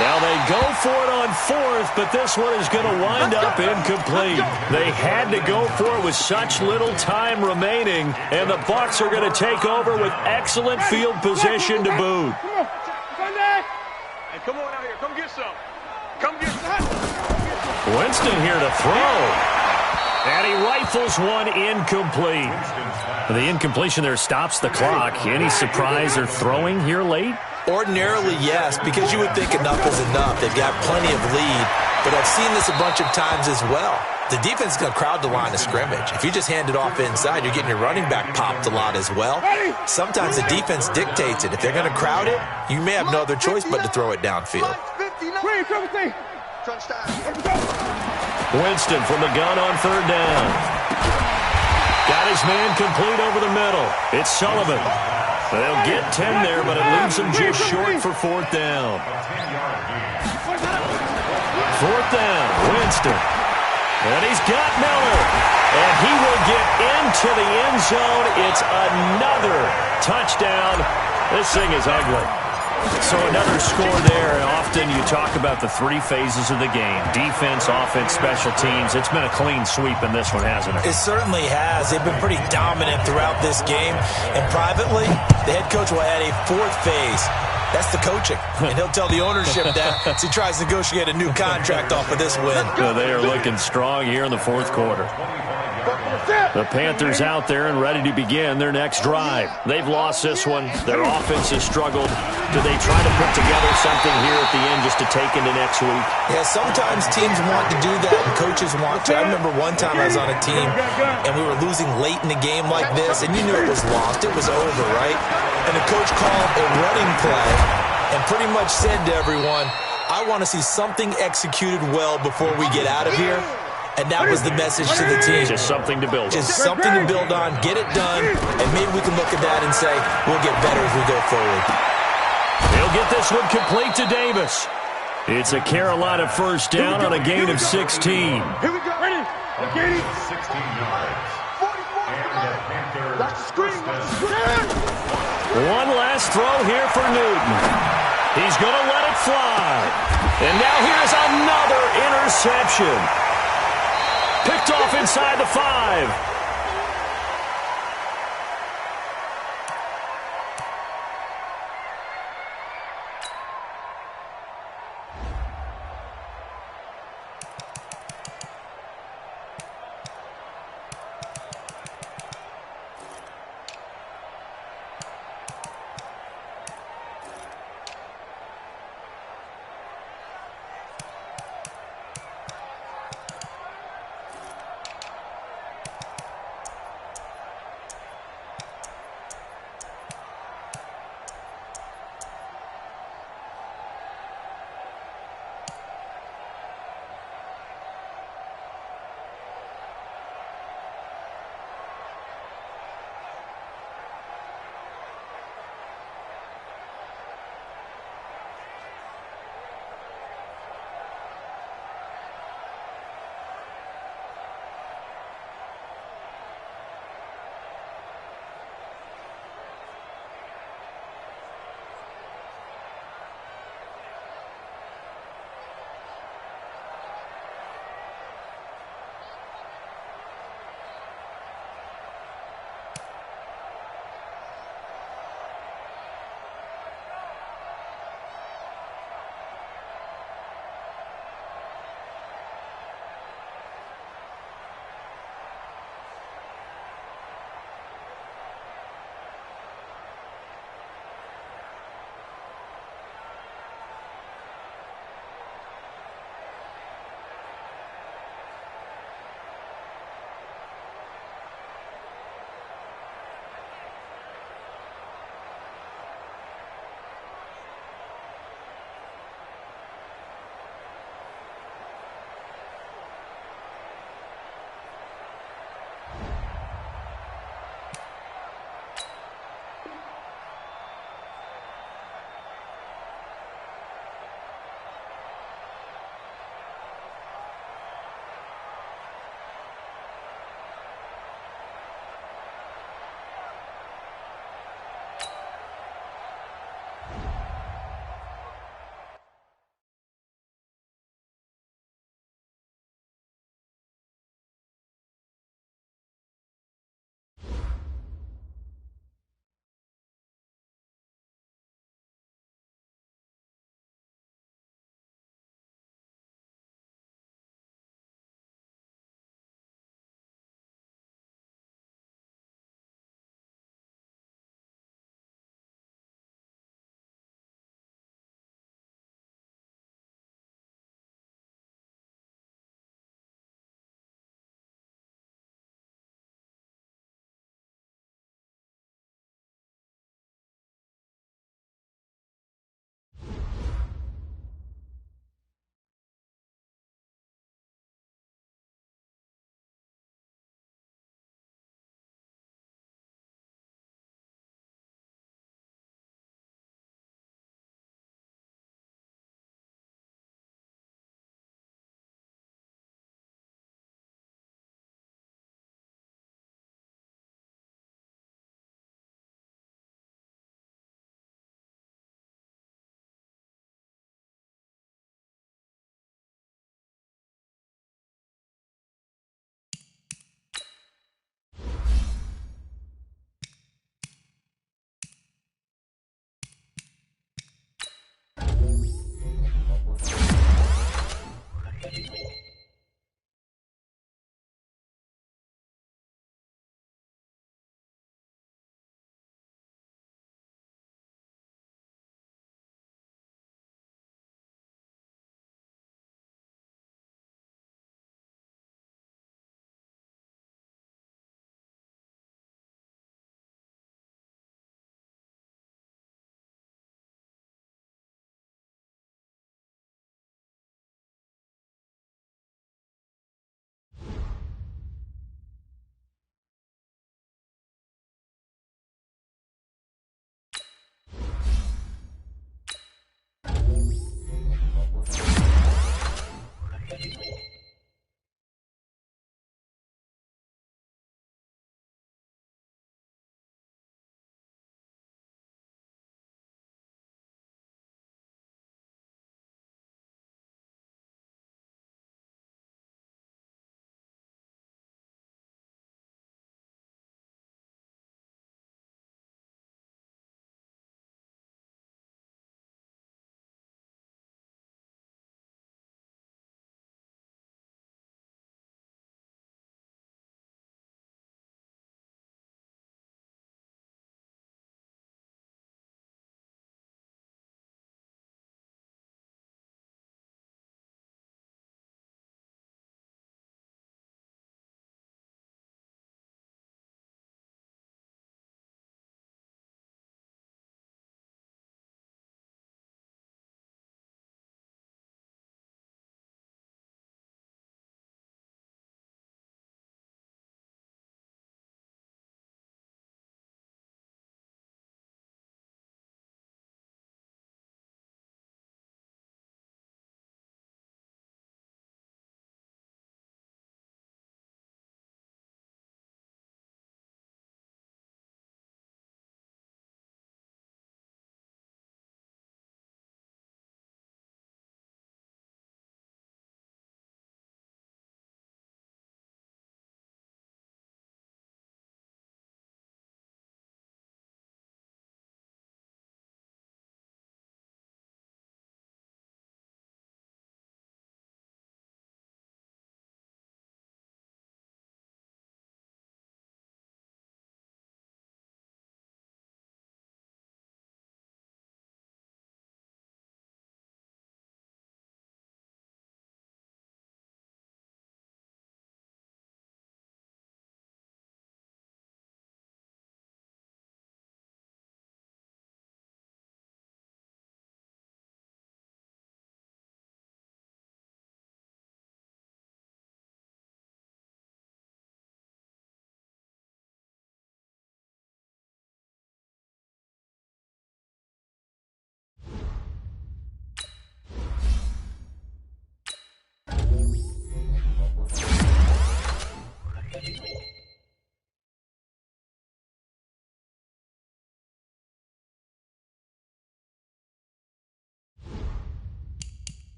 Speaker 1: Now they go for it on 4th, but this one is going to wind up incomplete. They had to go for it with such little time remaining, and the Bucs are going to take over with excellent field position to boot.
Speaker 2: Hey, come on out here. Come get some. Come get some.
Speaker 1: Winston here to throw. And he rifles one incomplete. The incompletion there stops the clock. Any surprise they're throwing here late?
Speaker 3: Ordinarily, yes, because you would think enough is enough. They've got plenty of lead, but I've seen this a bunch of times as well. The defense is going to crowd the line of scrimmage. If you just hand it off inside, you're getting your running back popped a lot as well. Sometimes the defense dictates it. If they're going to crowd it, you may have no other choice but to throw it downfield.
Speaker 1: Winston from the gun on 3rd down. Got his man complete over the middle. It's Sullivan. They'll get 10 there, but it leaves them just short for 4th down. 4th down, Winston. And he's got Miller. And he will get into the end zone. It's another touchdown. This thing is ugly. So another score there. And often you talk about the 3 phases of the game. Defense, offense, special teams. It's been a clean sweep in this one, hasn't it?
Speaker 3: It certainly has. They've been pretty dominant throughout this game. And privately, the head coach will add a 4th phase. That's the coaching. And he'll tell the ownership that as he tries to negotiate a new contract off of this win.
Speaker 1: So they are looking strong here in the fourth quarter. The Panthers out there and ready to begin their next drive. They've lost this one. Their offense has struggled. Do they try to put together something here at the end just to take into next week?
Speaker 3: Yeah, sometimes teams want to do that and coaches want to. I remember one time I was on a team and we were losing late in the game like this, and you knew it was lost. It was over, right? And the coach called a running play and pretty much said to everyone, I want to see something executed well before we get out of here. And that was the message to the team.
Speaker 1: Just something to build on.
Speaker 3: Just something to build on, get it done, and maybe we can look at that and say, we'll get better as we go forward.
Speaker 1: They'll get this one complete to Davis. It's a Carolina first down on a gain of 16.
Speaker 2: Here we go. Ready?
Speaker 4: Okay. 16 yards. And the Panthers.
Speaker 2: That's the screen.
Speaker 1: One last throw here for Newton. He's going to let it fly. And now here's another interception. Picked off inside the 5.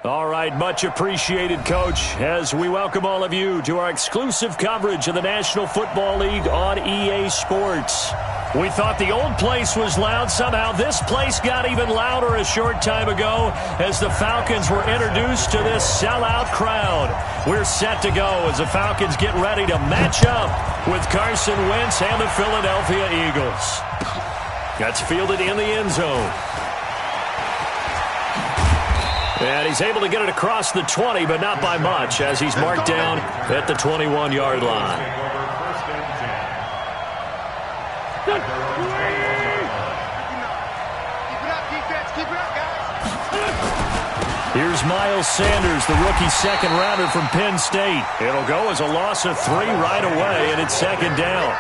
Speaker 1: All right, much appreciated, Coach, as we welcome all of you to our exclusive coverage of the National Football League on EA Sports. We thought the old place was loud. Somehow this place got even louder a short time ago as the Falcons were introduced to this sellout crowd. We're set to go as the Falcons get ready to match up with Carson Wentz and the Philadelphia Eagles. That's fielded in the end zone. And he's able to get it across the 20, but not by much, as he's marked down at the 21-yard line. Here's Miles Sanders, the rookie second-rounder from Penn State. It'll go as a loss of 3 right away, and it's second down.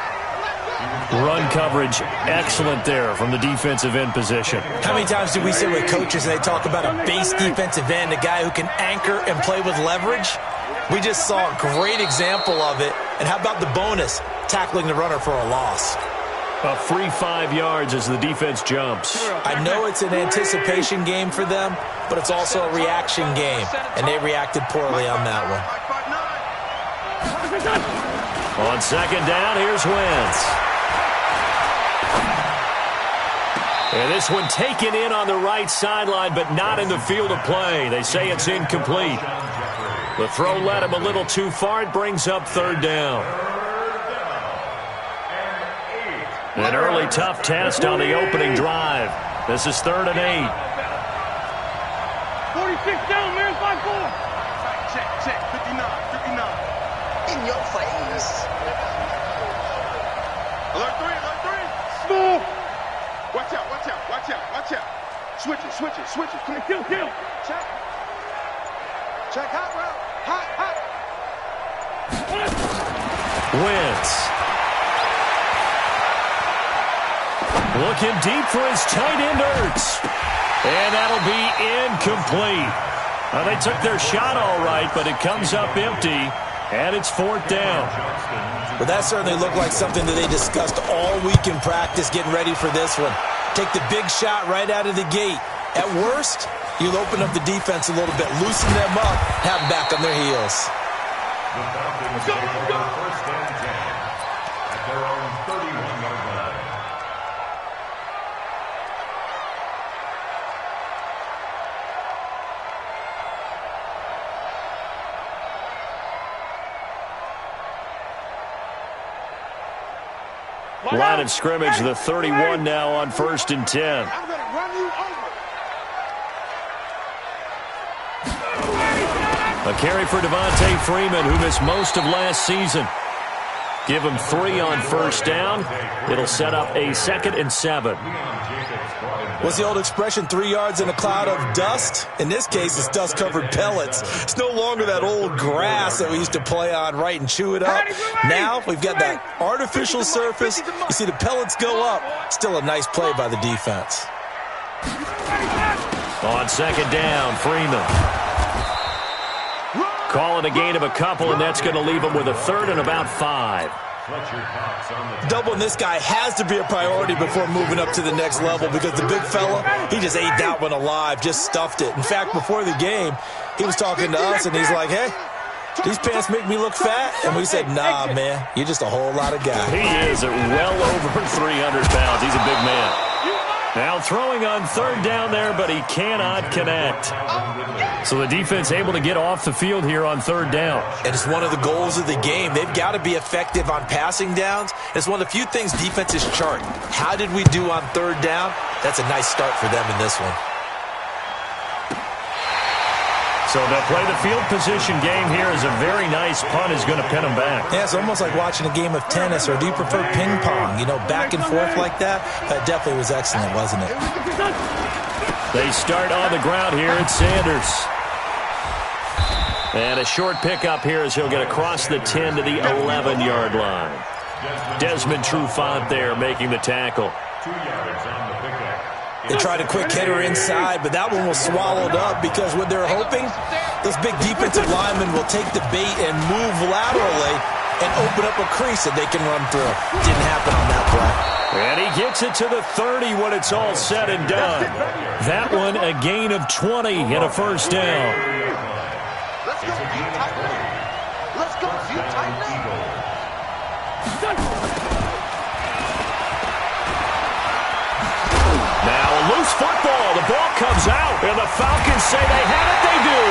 Speaker 1: Run coverage, excellent there from the defensive end position.
Speaker 3: How many times do we sit with coaches and they talk about a base defensive end, a guy who can anchor and play with leverage? We just saw a great example of it. And how about the bonus, tackling the runner for a loss?
Speaker 1: A free 5 yards as the defense jumps.
Speaker 3: I know it's an anticipation game for them, but it's also a reaction game, and they reacted poorly on that one.
Speaker 1: On second down, here's Wentz. And this one taken in on the right sideline, but not in the field of play. They say it's incomplete. The throw led him a little too far. It brings up third down. An early tough test on the opening drive. This is 3rd and 8.
Speaker 2: 46 down, man, 5-4. Check, 59. In your face. Alert 3. Smooth. Watch out. Switch it. Come on, kill. Check, hot route. Hot.
Speaker 1: Wentz. Looking deep for his tight end, Ertz. And that'll be incomplete. Well, they took their shot all right, but it comes up empty, and it's 4th down.
Speaker 3: But that certainly looked like something that they discussed all week in practice, getting ready for this one. Take the big shot right out of the gate. At worst, you'll open up the defense a little bit, loosen them up, have them back on their heels.
Speaker 4: The Falcons take over 1st and 10 at their own 31-yard line.
Speaker 1: Line of scrimmage, the 31 now on 1st and 10.
Speaker 2: I'm going to run you over.
Speaker 1: A carry for Devontae Freeman, who missed most of last season. Give him 3 on 1st down. It'll set up a 2nd and 7.
Speaker 3: What's the old expression, 3 yards in a cloud of dust? In this case, it's dust-covered pellets. It's no longer that old grass that we used to play on, right, and chew it up. Now we've got that artificial surface. You see the pellets go up. Still a nice play by the defense.
Speaker 1: On 2nd down, Freeman. Calling a gain of a couple, and that's going to leave him with a 3rd and about 5.
Speaker 3: Doubling this guy has to be a priority before moving up to the next level, because the big fella, he just ate that one alive, just stuffed it. In fact, before the game, he was talking to us, and he's like, hey, these pants make me look fat? And we said, nah, man, you're just a whole lot of guy.
Speaker 1: He is at well over 300 pounds. He's a big man. Now throwing on 3rd down there, but he cannot connect. So the defense able to get off the field here on 3rd down.
Speaker 3: And it's one of the goals of the game. They've got to be effective on passing downs. It's one of the few things defenses chart. How did we do on 3rd down? That's a nice start for them in this one.
Speaker 1: So they'll play the field position game here as a very nice punt is going to pin them back.
Speaker 3: Yeah, it's almost like watching a game of tennis, or do you prefer ping pong? You know, back and forth like that? That definitely was excellent, wasn't it?
Speaker 1: They start on the ground here at Sanders. And a short pickup here as he'll get across the 10 to the 11-yard line. Desmond Trufant there making the tackle.
Speaker 4: 2 yards on the pickup.
Speaker 3: They tried a quick hitter inside, but that one was swallowed up because what they're hoping, those big defensive linemen will take the bait and move laterally and open up a crease that they can run through. Didn't happen on that play.
Speaker 1: And he gets it to the 30 when it's all said and done. That one a gain of 20 and a first down.
Speaker 2: Let's go, you tight end. Let's go, you tight end.
Speaker 1: Now a loose football. The ball comes out, and the Falcons say they have it. They do.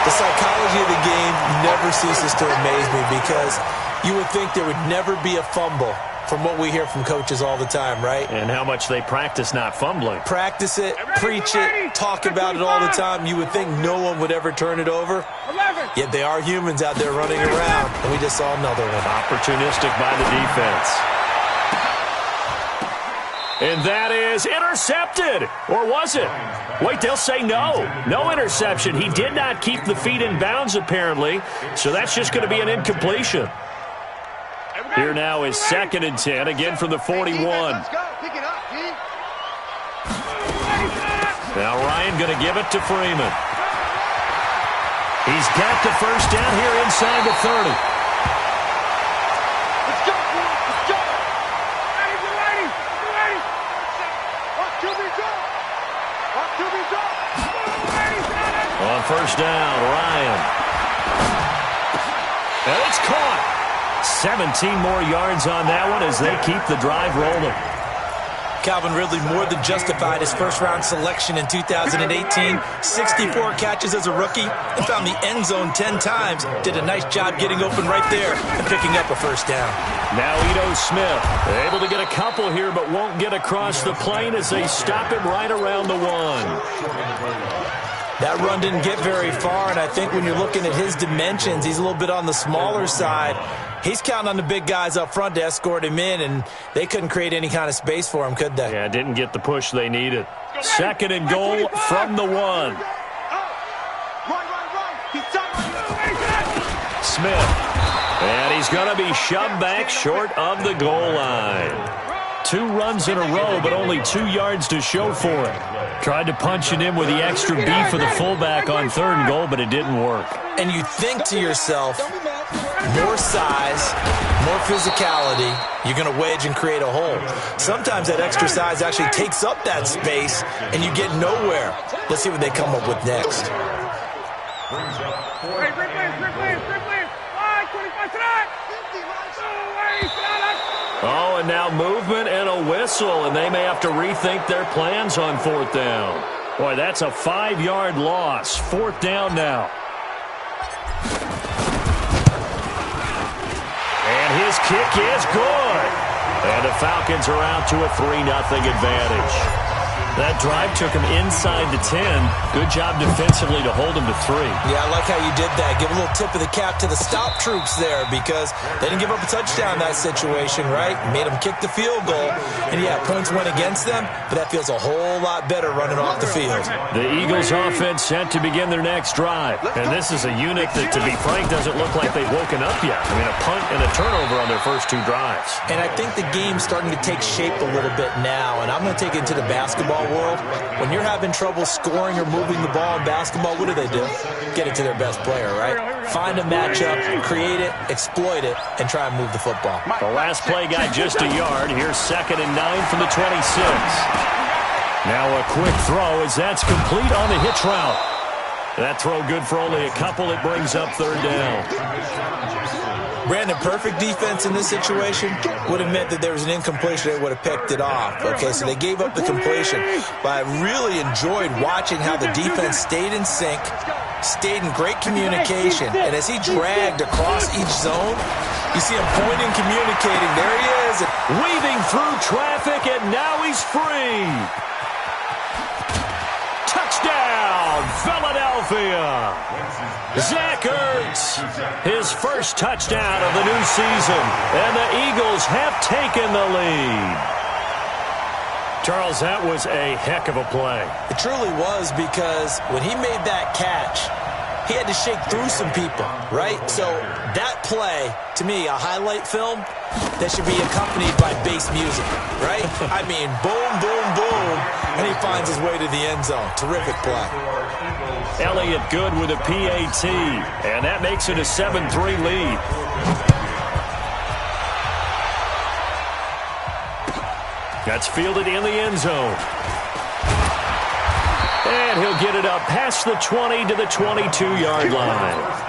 Speaker 3: The psychology of the game never ceases to amaze me because you would think there would never be a fumble from what we hear from coaches all the time, right?
Speaker 1: And how much they practice not fumbling.
Speaker 3: Practice it, preach it, talk about it all the time. You would think no one would ever turn it over. Yet they are humans out there running around, and we just saw another one.
Speaker 1: Opportunistic by the defense. And that is intercepted. Or was it? Wait, they'll say no. No interception. He did not keep the feet in bounds, apparently. So that's just going to be an incompletion. Here now is 2nd and 10, again from the 41. Now Ryan going to give it to Freeman. He's got the first down here inside the 30.
Speaker 2: Let's go, let's go.
Speaker 1: On first down, Ryan. And it's caught. 17 more yards on that one as they keep the drive rolling.
Speaker 3: Calvin Ridley more than justified his first-round selection in 2018. 64 catches as a rookie and found the end zone 10 times. Did a nice job getting open right there and picking up a first down.
Speaker 1: Now Ito Smith able to get a couple here but won't get across the plane as they stop him right around the 1.
Speaker 3: That run didn't get very far, and I think when you're looking at his dimensions, he's a little bit on the smaller side. He's counting on the big guys up front to escort him in, and they couldn't create any kind of space for him, could they?
Speaker 1: Yeah, didn't get the push they needed. 2nd and goal from the 1. Smith. And he's going to be shoved back short of the goal line. 2 runs in a row, but only 2 yards to show for it. Tried to punch it in with the extra beef for the fullback on 3rd and goal, but it didn't work.
Speaker 3: And you think to yourself, more size, more physicality, you're going to wedge and create a hole. Sometimes that extra size actually takes up that space, and you get nowhere. Let's see what they come up with next.
Speaker 1: Oh, and now movement and a whistle, and they may have to rethink their plans on 4th down. Boy, that's a 5-yard loss. 4th down now. And his kick is good. And the Falcons are out to a 3-0 advantage. That drive took him inside the 10. Good job defensively to hold him to 3.
Speaker 3: Yeah, I like how you did that. Give a little tip of the cap to the stop troops there because they didn't give up a touchdown in that situation, right? Made them kick the field goal. And, yeah, points went against them, but that feels a whole lot better running off the field.
Speaker 1: The Eagles offense set to begin their next drive. And this is a unit that, to be frank, doesn't look like they've woken up yet. I mean, a punt and a turnover on their first 2 drives.
Speaker 3: And I think the game's starting to take shape a little bit now. And I'm going to take it into the basketball world. When you're having trouble scoring or moving the ball in basketball, what do? Get it to their best player, right? Find a matchup, create it, exploit it, and try and move the football.
Speaker 1: The last play got just a yard. Here's 2nd and 9 from the 26. Now a quick throw as that's complete on the hitch route. That throw good for only a couple. It brings up 3rd down.
Speaker 3: Brandon, perfect defense in this situation would have meant that there was an incompletion. They would have picked it off. Okay, so they gave up the completion. But I really enjoyed watching how the defense stayed in sync, stayed in great communication. And as he dragged across each zone, you see him pointing, communicating. There he is.
Speaker 1: Weaving through traffic, and now he's free. Touchdown, Philadelphia. Zach Ertz, his first touchdown of the new season, and the Eagles have taken the lead. Charles, that was a heck of a play.
Speaker 3: It truly was because when he made that catch, he had to shake through some people, right? So that play, to me, a highlight film that should be accompanied by bass music, right? I mean, boom, boom, boom, and he finds his way to the end zone. Terrific play.
Speaker 1: Elliott Good with a PAT, and that makes it a 7-3 lead. That's fielded in the end zone. And he'll get it up past the 20 to the 22-yard line.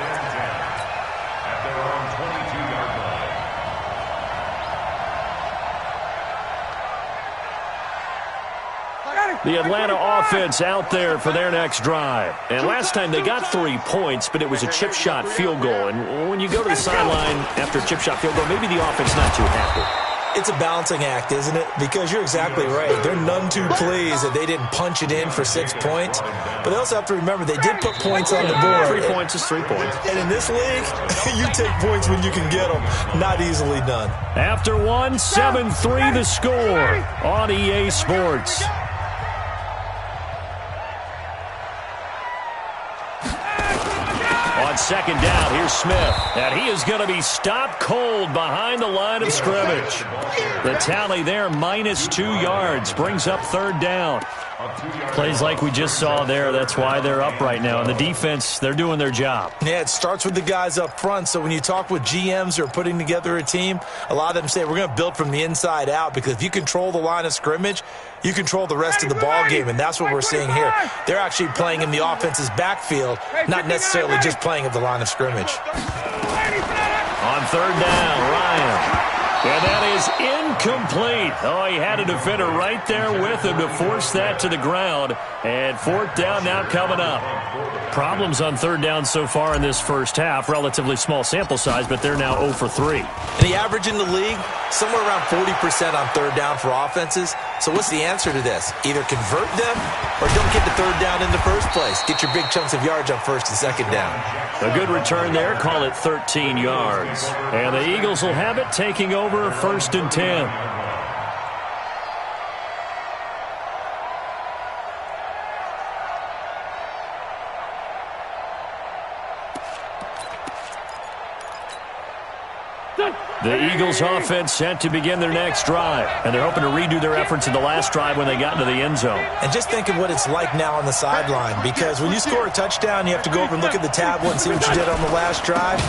Speaker 1: The Atlanta offense out there for their next drive. And last time they got 3 points, but it was a chip shot field goal. And when you go to the sideline after a chip shot field goal, maybe the offense not too happy.
Speaker 3: It's a balancing act, isn't it? Because you're exactly right. They're none too pleased that they didn't punch it in for 6 points. But they also have to remember they did put points on the board.
Speaker 1: 3 points is 3 points.
Speaker 3: And in this league, you take points when you can get them. Not easily done.
Speaker 1: After one, 7-3 the score on EA Sports. On second down, here's Smith. And he is going to be stopped cold behind the line of scrimmage. The tally there, -2 yards, brings up third down. Plays like we just saw there. That's why they're up right now. And the defense, they're doing their job.
Speaker 3: Yeah, it starts with the guys up front. So when you talk with GMs who are putting together a team, a lot of them say we're going to build from the inside out, because if you control the line of scrimmage, you control the rest of the ball game, and that's what we're seeing here. They're actually playing in the offense's backfield, not necessarily just playing at the line of scrimmage.
Speaker 1: On third down, Ryan. And that is incomplete. Oh, he had a defender right there with him to force that to the ground. And fourth down now coming up. Problems on third down so far in this first half. Relatively small sample size, but they're now 0 for 3.
Speaker 3: And the average in the league, somewhere around 40% on third down for offenses. So what's the answer to this? Either convert them or don't get the third down in the first place. Get your big chunks of yards on first and second down.
Speaker 1: A good return there. Call it 13 yards. And the Eagles will have it, taking over first and 10. The Eagles offense set to begin their next drive, and they're hoping to redo their efforts in the last drive when they got into the end zone.
Speaker 3: And just think of what it's like now on the sideline, because when you score a touchdown, you have to go over and look at the tablet and see what you did on the last drive.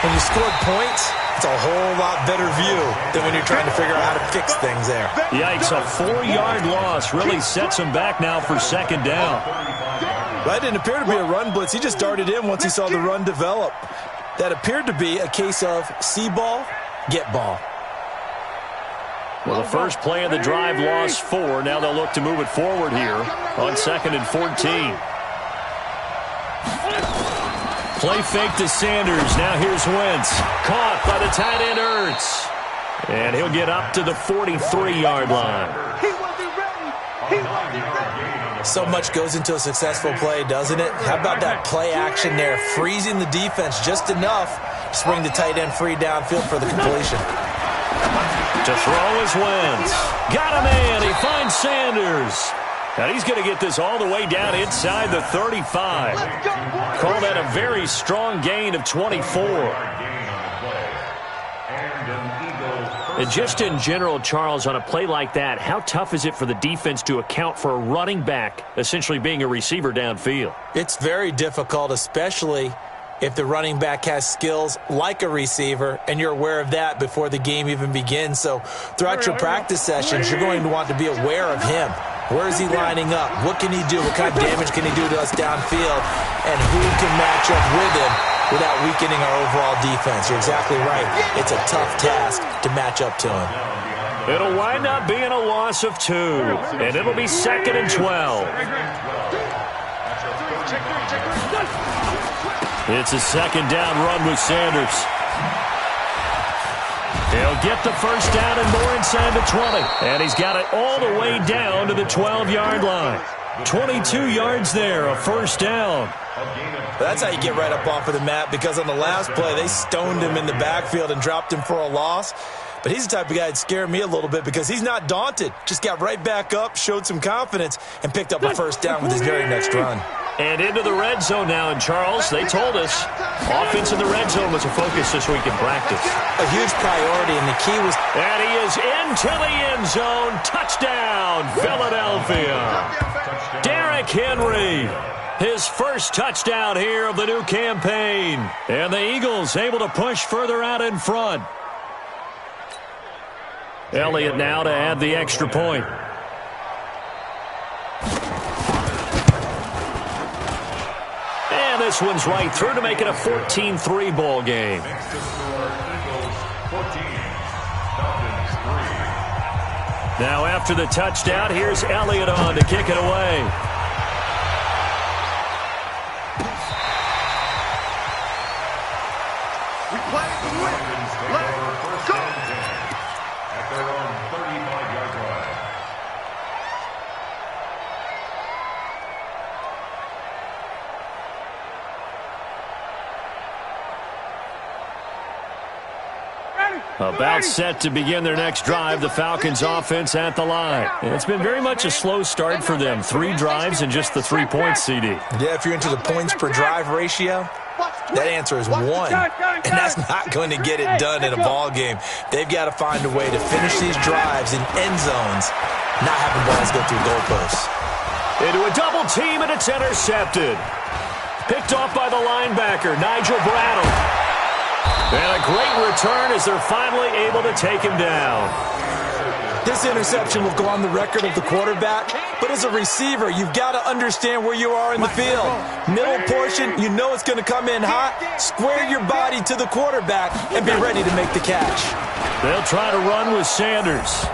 Speaker 3: When you scored points, it's a whole lot better view than when you're trying to figure out how to fix things there.
Speaker 1: Yikes, a 4-yard loss really sets him back now for second down.
Speaker 3: That didn't appear to be a run blitz. He just darted in once he saw the run develop. That appeared to be a case of see ball, get ball.
Speaker 1: Well, the first play of the drive lost 4. Now they'll look to move it forward here on 2nd and 14. Play fake to Sanders. Now here's Wentz. Caught by the tight end Ertz. And he'll get up to the 43-yard line.
Speaker 2: He wasn't ready. He wasn't ready.
Speaker 3: So much goes into a successful play, doesn't it? How about that play action there? Freezing the defense just enough to swing the tight end free downfield for the completion.
Speaker 1: To throw is Wentz. Got him in. He finds Sanders. And he's going to get this all the way down inside the 35. Call that a very strong gain of 24. And just in general, Charles, on a play like that, how tough is it for the defense to account for a running back essentially being a receiver downfield?
Speaker 3: It's very difficult, especially if the running back has skills like a receiver, and you're aware of that before the game even begins. So throughout your practice sessions, you're going to want to be aware of him. Where is he lining up? What can he do? What kind of damage can he do to us downfield? And who can match up with him without weakening our overall defense? You're exactly right. It's a tough task to match up to him.
Speaker 1: It'll wind up being a loss of 2, and it'll be 2nd and 12. It's a second down run with Sanders. He'll get the first down and more inside the 20. And he's got it all the way down to the 12-yard line. 22 yards there, a first down.
Speaker 3: That's how you get right up off of the mat, because on the last play, they stoned him in the backfield and dropped him for a loss. But he's the type of guy that scared me a little bit, because he's not daunted. Just got right back up, showed some confidence, and picked up a first down with his very next run.
Speaker 1: And into the red zone now. And, Charles, they told us offense in the red zone was a focus this week in practice.
Speaker 3: A huge priority, and the key was...
Speaker 1: And he is into the end zone. Touchdown, Philadelphia. Derrick Henry. His first touchdown here of the new campaign. And the Eagles able to push further out in front. Elliott now to add the extra point. And this one's right through to make it a 14-3 ball game.
Speaker 4: Next to score, Eagles 14, Falcons 3.
Speaker 1: Now after the touchdown, here's Elliott on to kick it away.
Speaker 2: We play to win. Let's go.
Speaker 4: At their own 35-yard line.
Speaker 1: About set to begin their next drive, the Falcons offense at the line. And it's been very much a slow start for them. 3 drives and just the 3 points, CD.
Speaker 3: Yeah, if you're into the points per drive ratio, that answer is 1. And that's not going to get it done in a ball game. They've got to find a way to finish these drives in end zones, not having balls go through goalposts.
Speaker 1: Into a double team, and it's intercepted. Picked off by the linebacker, Nigel Bradley. And a great return as they're finally able to take him down.
Speaker 3: This interception will go on the record of the quarterback, but as a receiver, you've got to understand where you are in the field. Middle portion, you know it's going to come in hot. Square your body to the quarterback and be ready to make the catch.
Speaker 1: They'll try to run with Sanders.